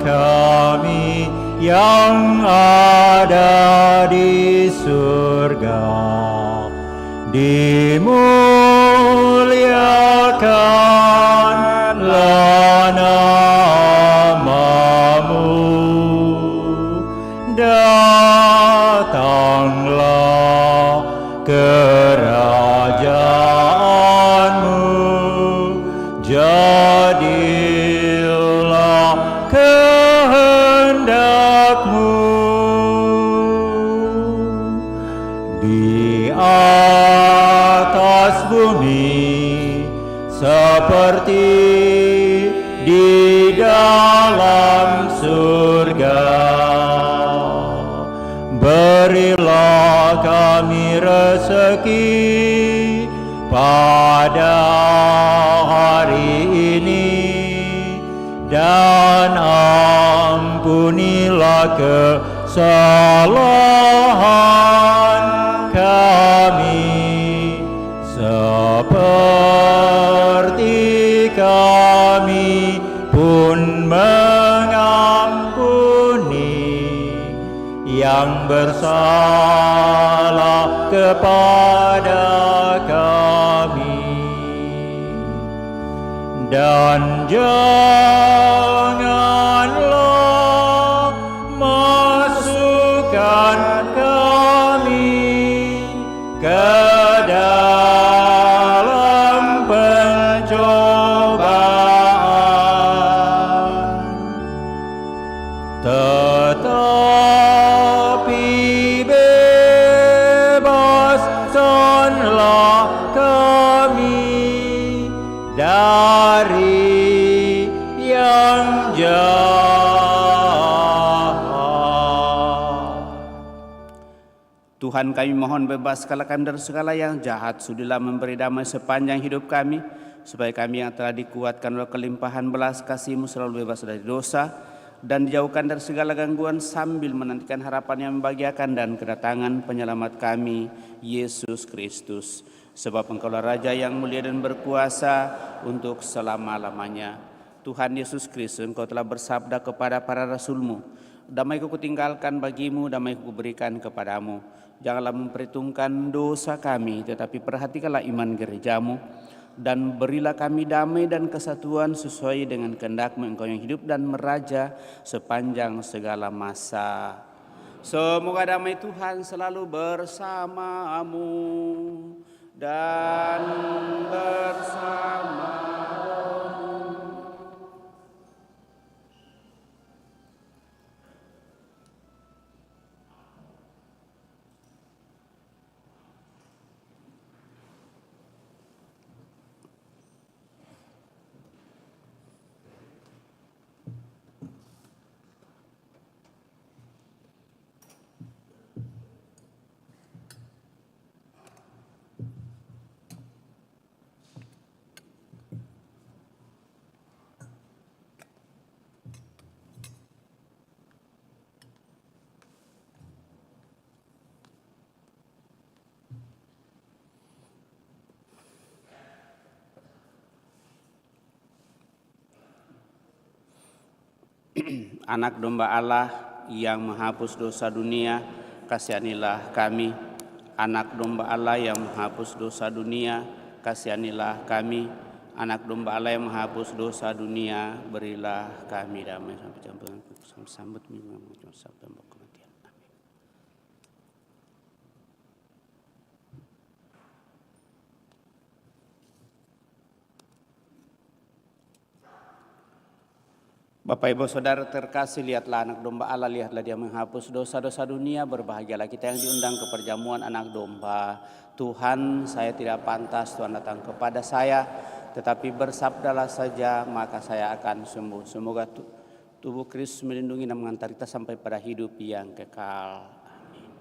kami yang ada di surga, dimuliakanlah nama-Mu, datanglah kerajaan-Mu, jadilah kehendak-Mu di atas bumi seperti di dalam surga. Berilah kami rezeki pada hari ini, dan ampunilah kesalahan kami, seperti kami pun mengampuni yang bersalah kepada kami. Dan janganlah masukkan kami ke dalam pencobaan, tetapi bebaskanlah kami dari yang jahat. Tuhan, kami mohon bebaskanlah kami dari segala yang jahat. Sudilah memberi damai sepanjang hidup kami, supaya kami yang telah dikuatkan oleh kelimpahan belas kasih-Mu selalu bebas dari dosa, dan dijauhkan dari segala gangguan, sambil menantikan harapan yang membahagiakan dan kedatangan penyelamat kami, Yesus Kristus. Sebab Engkaulah Raja yang mulia dan berkuasa untuk selama-lamanya. Tuhan Yesus Kristus, Engkau telah bersabda kepada para rasul-Mu, damai-Ku kutinggalkan bagimu, damai-Ku kuberikan kepadamu. Janganlah memperhitungkan dosa kami, tetapi perhatikanlah iman gereja-Mu, dan berilah kami damai dan kesatuan sesuai dengan kehendak-Mu, Engkau yang hidup dan meraja sepanjang segala masa. Semoga damai Tuhan selalu bersamamu dan bersama. Anak domba Allah yang menghapus dosa dunia, kasihanilah kami. Anak domba Allah yang menghapus dosa dunia, kasihanilah kami. Anak domba Allah yang menghapus dosa dunia, berilah kami damai sampai campuran sambut minggu sabda kematian. Amin. Bapak Ibu Saudara terkasih, lihatlah anak domba Allah, lihatlah dia menghapus dosa-dosa dunia. Berbahagialah kita yang diundang ke perjamuan anak domba. Tuhan, saya tidak pantas Tuhan datang kepada saya, tetapi bersabdalah saja maka saya akan sembuh. Semoga tubuh Kristus melindungi dan mengantar kita sampai pada hidup yang kekal. Amin.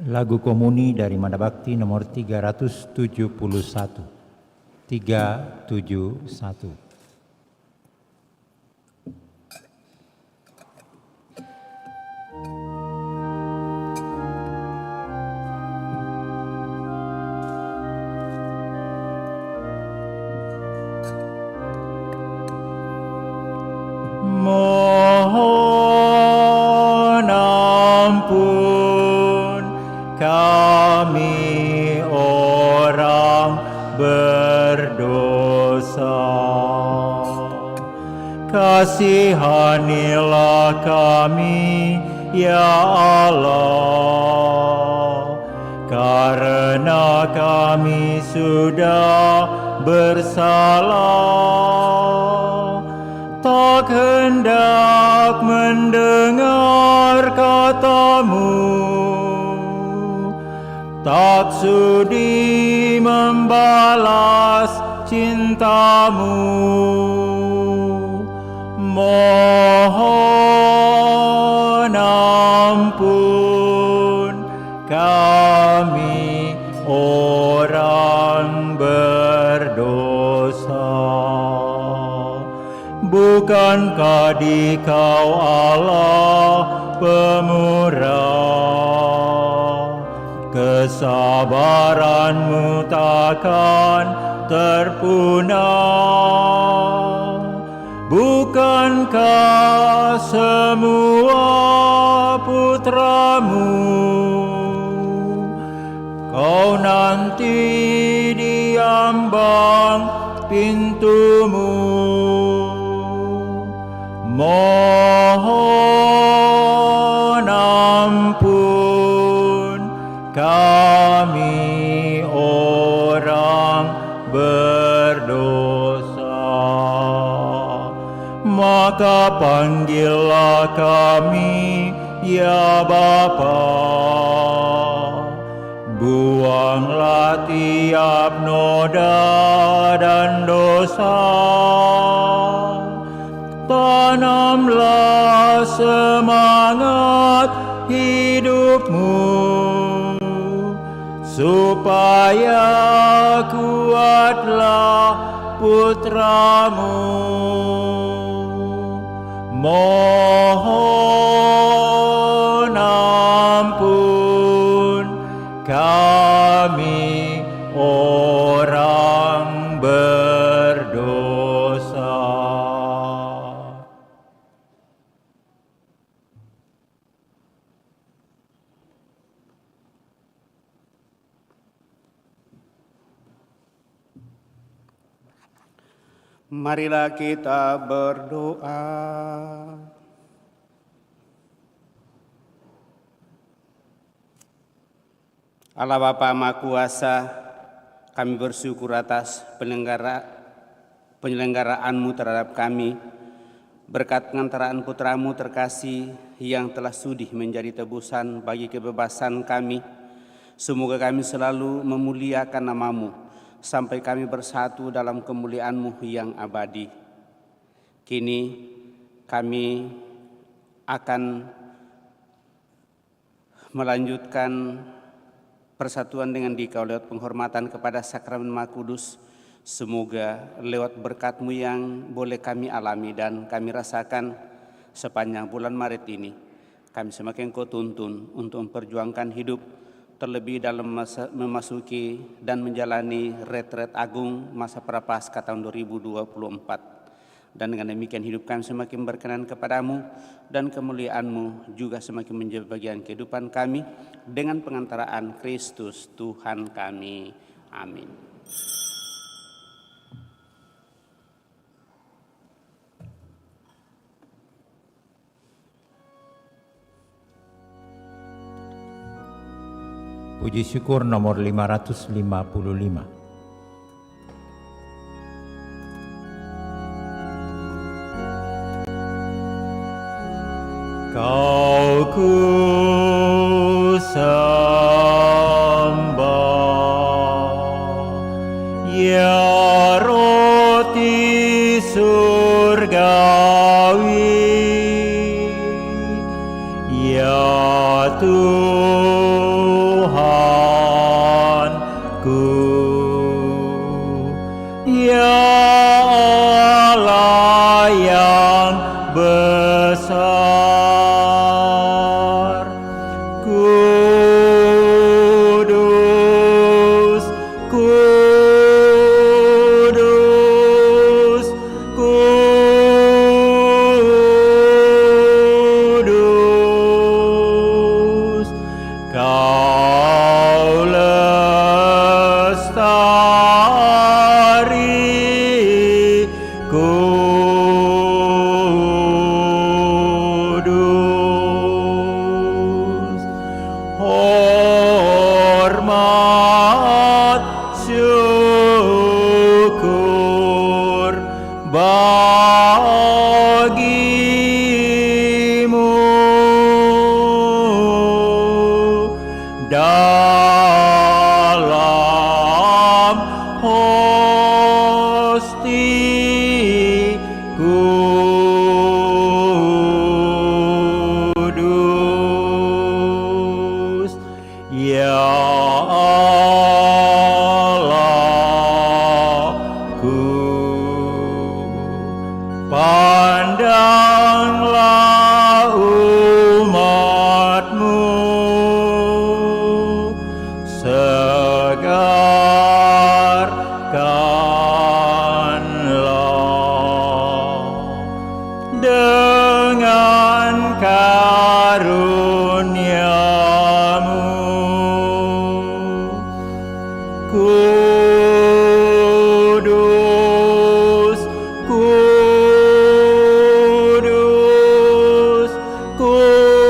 Lagu Komuni dari Madabakti nomor 371. 371. Mohon ampun kami orang berdosa. Kasihanilah kami, ya Allah, karena kami sudah bersalah. Tak hendak mendengar kata-Mu, tak sudi membalas cinta-Mu. Mohon ampun kami orang berdosa. Bukankah Dikau Allah pemurah, kesabaran-Mu takkan terpunah. Bukankah semua putra-Mu Kau nanti diambang pintu-Mu? Mohon ampun kami orang berdosa. Maka panggillah kami, ya Bapa. Buanglah tiap noda dan dosa. Tanamlah semangat hidup-Mu, supaya kuatlah putra-Mu. Mohon ampun kami orang berdosa. Marilah kita berdoa. Allah Bapa Maha Kuasa, kami bersyukur atas penyelenggaraanmu terhadap kami, berkat pengantaraan putra-Mu terkasih yang telah sudi menjadi tebusan bagi kebebasan kami. Semoga kami selalu memuliakan nama-Mu, sampai kami bersatu dalam kemuliaan-Mu yang abadi. Kini kami akan melanjutkan persatuan dengan Dikau lewat penghormatan kepada Sakramen Maha Kudus. Semoga lewat berkat-Mu yang boleh kami alami dan kami rasakan sepanjang bulan Maret ini, kami semakin Kau tuntun untuk memperjuangkan hidup, terlebih dalam memasuki dan menjalani retret agung masa Prapaskah tahun 2024. Dan dengan demikian hidup kami semakin berkenan kepadamu, dan kemuliaan-Mu juga semakin menjadi bagian kehidupan kami, dengan pengantaraan Kristus Tuhan kami. Amin. Puji syukur nomor 555. Kau ku sembah, ya roti surgawi, ya Tuhan Allah yang besar. Kudus, kudus, kudus, Kau lestari, kudus. Hormat, syukur bagimu dalam hosti kudus. Ya Allahku, pandanglah umat-Mu, segarkanlah dengan karunia-Mu. Kudus, kudus, kudus,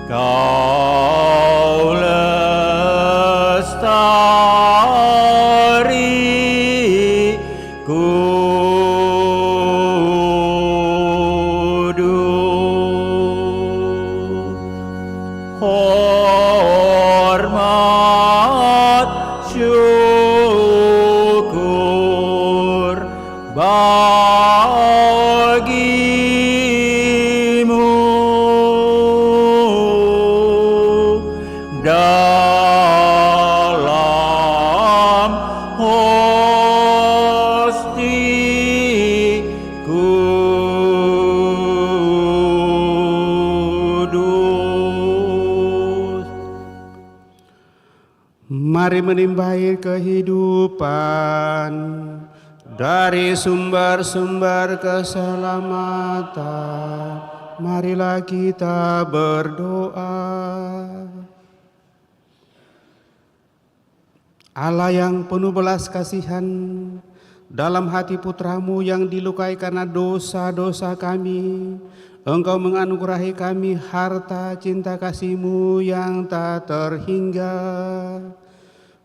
Kau lestari, kudus. Hormat, syukur bagimu dalam hosti kudus. Mari menimba air kehidupan dari sumber-sumber keselamatan. Marilah kita berdoa. Allah yang penuh belas kasihan, dalam hati putramu yang dilukai karena dosa-dosa kami, Engkau menganugerahi kami harta cinta kasih-Mu yang tak terhingga.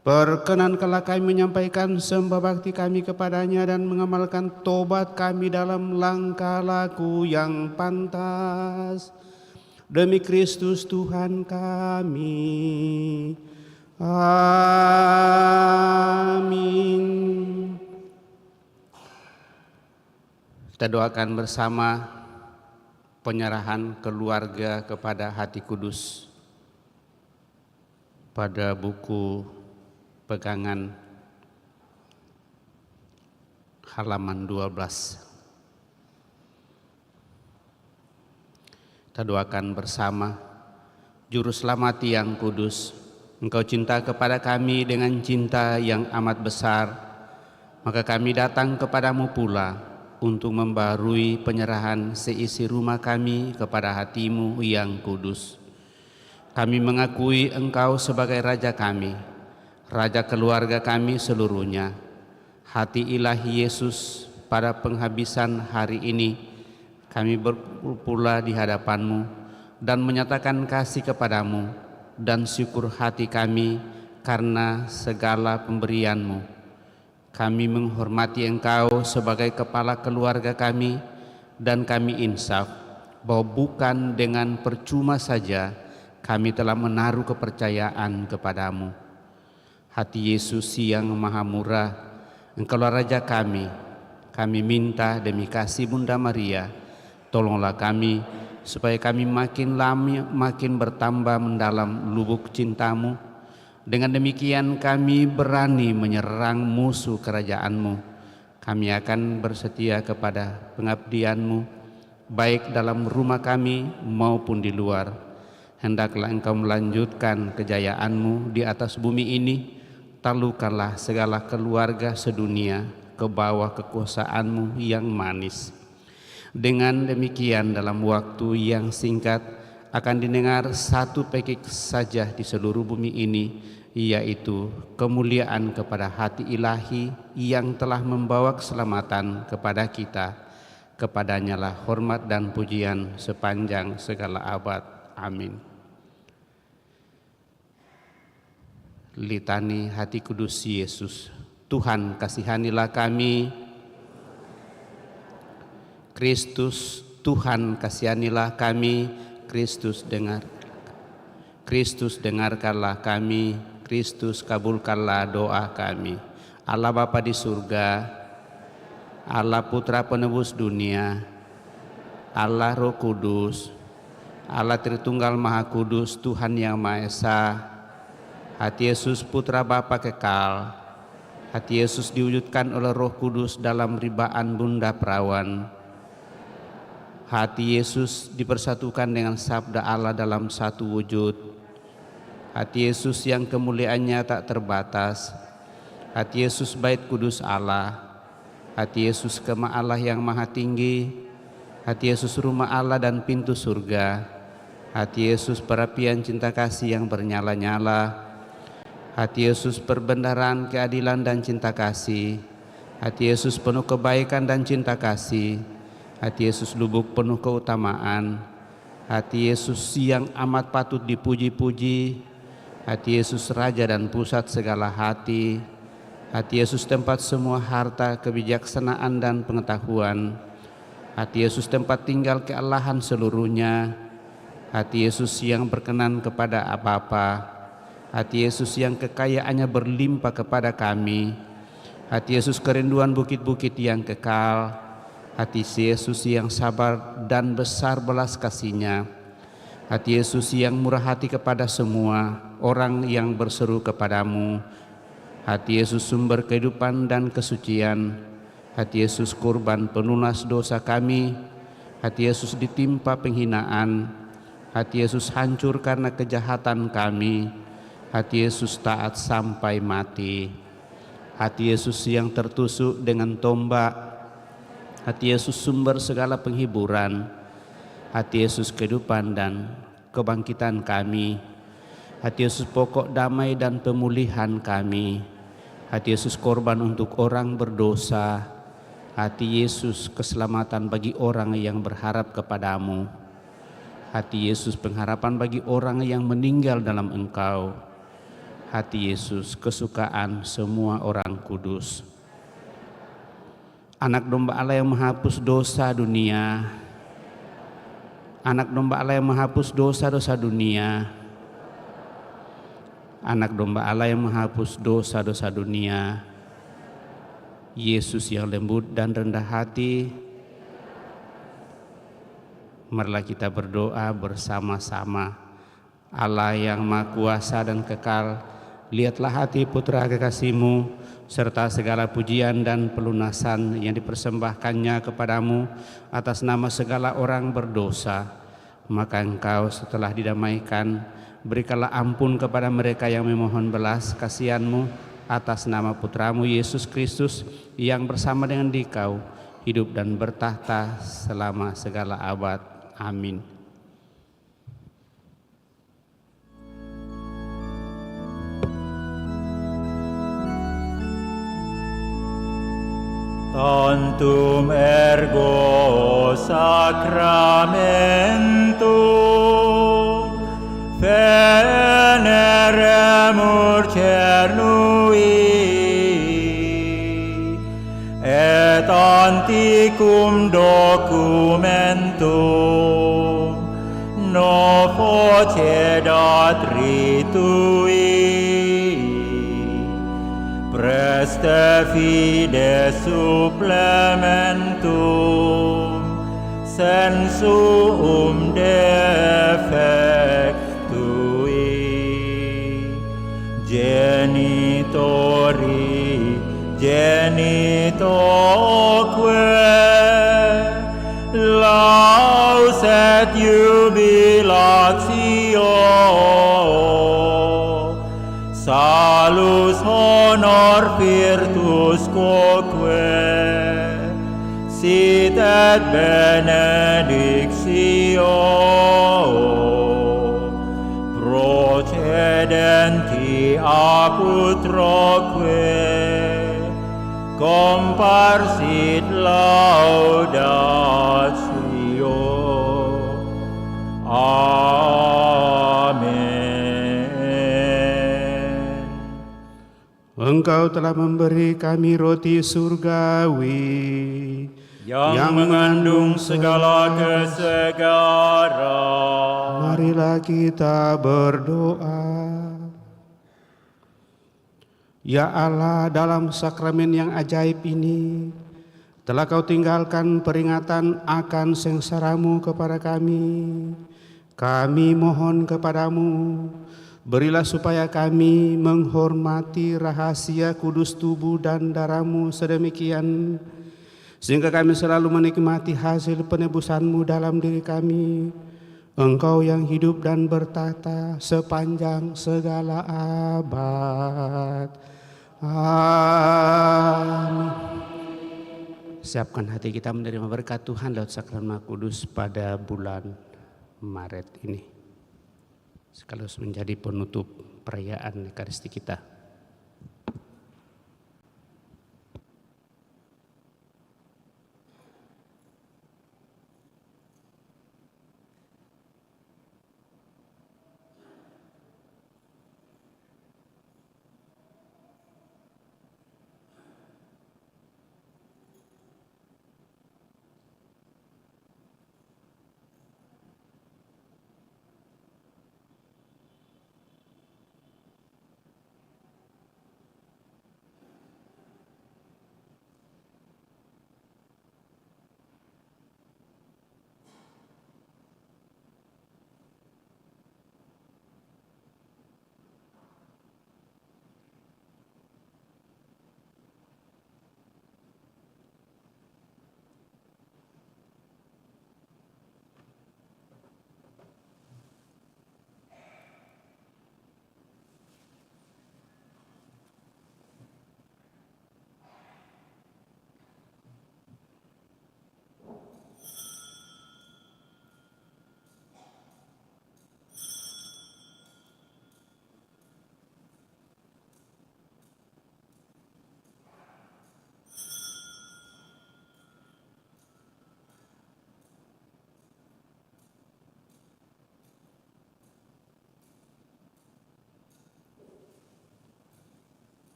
Perkenankanlah kami menyampaikan sembah bakti kami kepadanya dan mengamalkan tobat kami dalam langkah laku yang pantas. Demi Kristus Tuhan kami. Amin. Kita doakan bersama penyerahan keluarga kepada Hati Kudus pada buku pegangan halaman 12. Kita doakan bersama. Juru Selamat yang kudus, Engkau cinta kepada kami dengan cinta yang amat besar, maka kami datang kepadamu pula untuk membarui penyerahan seisi rumah kami kepada Hati-Mu yang kudus. Kami mengakui Engkau sebagai Raja kami, Raja keluarga kami seluruhnya. Hati ilahi Yesus, pada penghabisan hari ini kami berpula di hadapan-Mu dan menyatakan kasih kepadamu dan syukur hati kami karena segala pemberian-Mu. Kami menghormati Engkau sebagai kepala keluarga kami dan kami insaf bahwa bukan dengan percuma saja kami telah menaruh kepercayaan kepadamu. Hati Yesus yang maha murah, Engkaulah Raja kami. Kami minta demi kasih Bunda Maria, tolonglah kami supaya kami makin lama makin bertambah mendalam lubuk cinta-Mu. Dengan demikian kami berani menyerang musuh kerajaan-Mu. Kami akan bersetia kepada pengabdian-Mu, baik dalam rumah kami maupun di luar. Hendaklah Engkau melanjutkan kejayaan-Mu di atas bumi ini. Taklukkanlah segala keluarga sedunia ke bawah kekuasaan-Mu yang manis. Dengan demikian dalam waktu yang singkat akan didengar satu pekik saja di seluruh bumi ini, yaitu kemuliaan kepada hati ilahi yang telah membawa keselamatan kepada kita. Kepadanya lah hormat dan pujian sepanjang segala abad. Amin. Litani Hati Kudus Yesus. Tuhan, kasihanilah kami. Kristus, Tuhan, kasihanilah kami. Kristus, dengarkanlah kami. Kristus, kabulkanlah doa kami. Allah Bapa di surga, Allah Putra penebus dunia, Allah Roh Kudus, Allah Tritunggal Maha Kudus, Tuhan yang Maha Esa. Hati Yesus Putra Bapa kekal, hati Yesus diwujudkan oleh Roh Kudus dalam ribaan Bunda Perawan. Hati Yesus dipersatukan dengan sabda Allah dalam satu wujud. Hati Yesus yang kemuliaannya tak terbatas. Hati Yesus Bait Kudus Allah. Hati Yesus Kemah Allah yang maha tinggi. Hati Yesus rumah Allah dan pintu surga. Hati Yesus perapian cinta kasih yang bernyala-nyala. Hati Yesus perbendaharaan keadilan dan cinta kasih. Hati Yesus penuh kebaikan dan cinta kasih. Hati Yesus lubuk penuh keutamaan. Hati Yesus yang amat patut dipuji-puji. Hati Yesus raja dan pusat segala hati. Hati Yesus tempat semua harta, kebijaksanaan dan pengetahuan. Hati Yesus tempat tinggal kealahan seluruhnya. Hati Yesus yang berkenan kepada apa-apa. Hati Yesus yang kekayaannya berlimpah kepada kami. Hati Yesus kerinduan bukit-bukit yang kekal. Hati Yesus yang sabar dan besar belas kasih-Nya. Hati Yesus yang murah hati kepada semua orang yang berseru kepadamu. Hati Yesus sumber kehidupan dan kesucian. Hati Yesus kurban pelunas dosa kami. Hati Yesus ditimpa penghinaan. Hati Yesus hancur karena kejahatan kami. Hati Yesus taat sampai mati. Hati Yesus yang tertusuk dengan tombak. Hati Yesus sumber segala penghiburan. Hati Yesus kehidupan dan kebangkitan kami. Hati Yesus pokok damai dan pemulihan kami. Hati Yesus korban untuk orang berdosa. Hati Yesus keselamatan bagi orang yang berharap kepadamu. Hati Yesus pengharapan bagi orang yang meninggal dalam Engkau. Hati Yesus kesukaan semua orang kudus. Anak domba Allah yang menghapus dosa dunia. Anak domba Allah yang menghapus dosa-dosa dunia. Anak domba Allah yang menghapus dosa-dosa dunia. Yesus yang lembut dan rendah hati. Marilah kita berdoa bersama-sama. Allah yang Maha Kuasa dan kekal, lihatlah hati putra kekasih-Mu serta segala pujian dan pelunasan yang dipersembahkannya kepadamu atas nama segala orang berdosa. Maka Engkau setelah didamaikan, berikanlah ampun kepada mereka yang memohon belas kasihan-Mu atas nama Putramu Yesus Kristus yang bersama dengan Dikau hidup dan bertahta selama segala abad. Amin. Tantum ergo sacramentum veneremur cernui et antiquum documentum no vocedat ritui preste fides supplementum sensum defectui genitori genitoque laus et jubilatio salus honor virtus quoque sit et benedictio procedenti apud troque comparsit laudatio. Amin. Engkau telah memberi kami roti surgawi yang mengandung segala kesegaran. Marilah kita berdoa. Ya Allah, dalam sakramen yang ajaib ini telah Kau tinggalkan peringatan akan sengsara-Mu kepada kami. Kami mohon kepadamu, berilah supaya kami menghormati rahasia kudus tubuh dan darah-Mu sedemikian, sehingga kami selalu menikmati hasil penebusan-Mu dalam diri kami. Engkau yang hidup dan bertata sepanjang segala abad. Amin. Siapkan hati kita menerima berkat Tuhan lewat sakramen Maha Kudus pada bulan Maret ini, sekaligus menjadi penutup perayaan Ekaristi kita.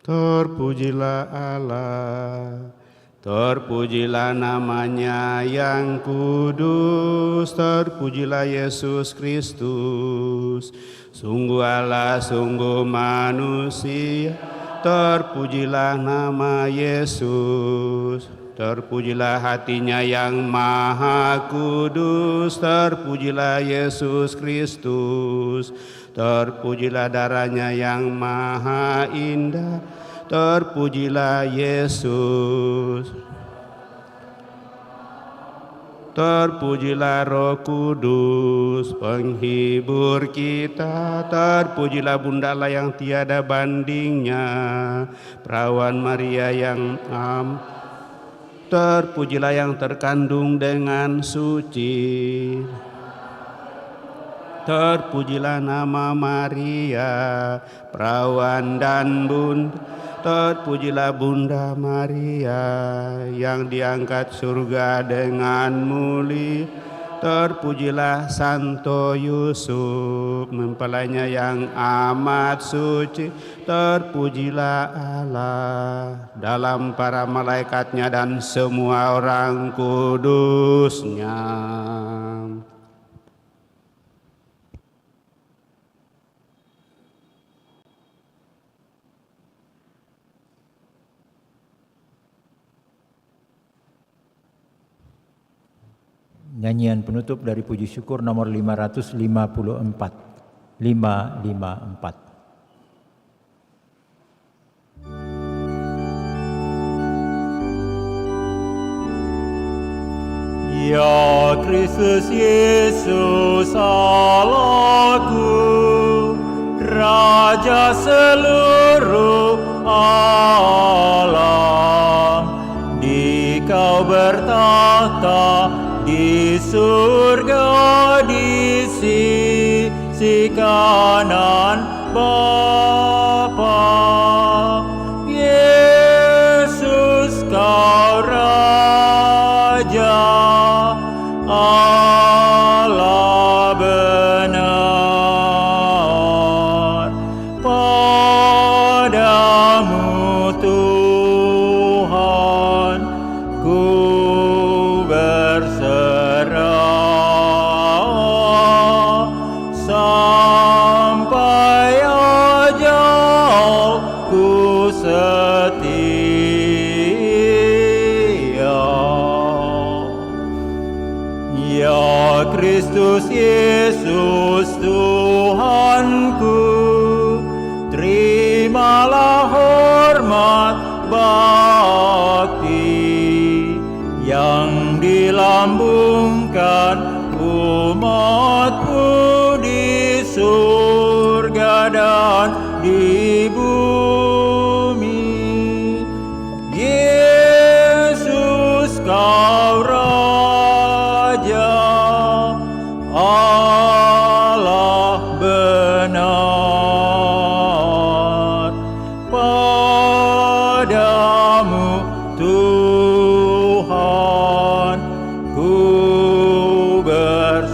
Terpujilah Allah, terpujilah namanya yang kudus, terpujilah Yesus Kristus. Sungguh Allah, sungguh manusia, terpujilah nama Yesus. Terpujilah hatinya yang maha kudus, terpujilah Yesus Kristus. Terpujilah darahnya yang maha indah, terpujilah Yesus. Terpujilah Roh Kudus, penghibur kita. Terpujilah Bunda Allah yang tiada bandingnya, Perawan Maria yang Terpujilah yang terkandung dengan suci. Terpujilah nama Maria, perawan dan bunda. Terpujilah Bunda Maria yang diangkat surga dengan mulia. Terpujilah Santo Yusuf, mempelainya yang amat suci. Terpujilah Allah dalam para malaikatnya dan semua orang kudusnya. Nyanyian penutup dari puji syukur nomor 554. 554. Ya Kristus Yesus Allahku, Raja seluruh alam, Dikau bertahta di surga di sisi kanan Bapa. Yesus kau Raja Allah benar, padamu Tuhan ku berserah sampai ajal ku setia. Ya Kristus Yesus Tuhanku, terimalah hormat bakti yang dilambungkan umatmu di surga dan di bumi. Yesus kau Raja Allah benar, padamu Tuhan ku berserah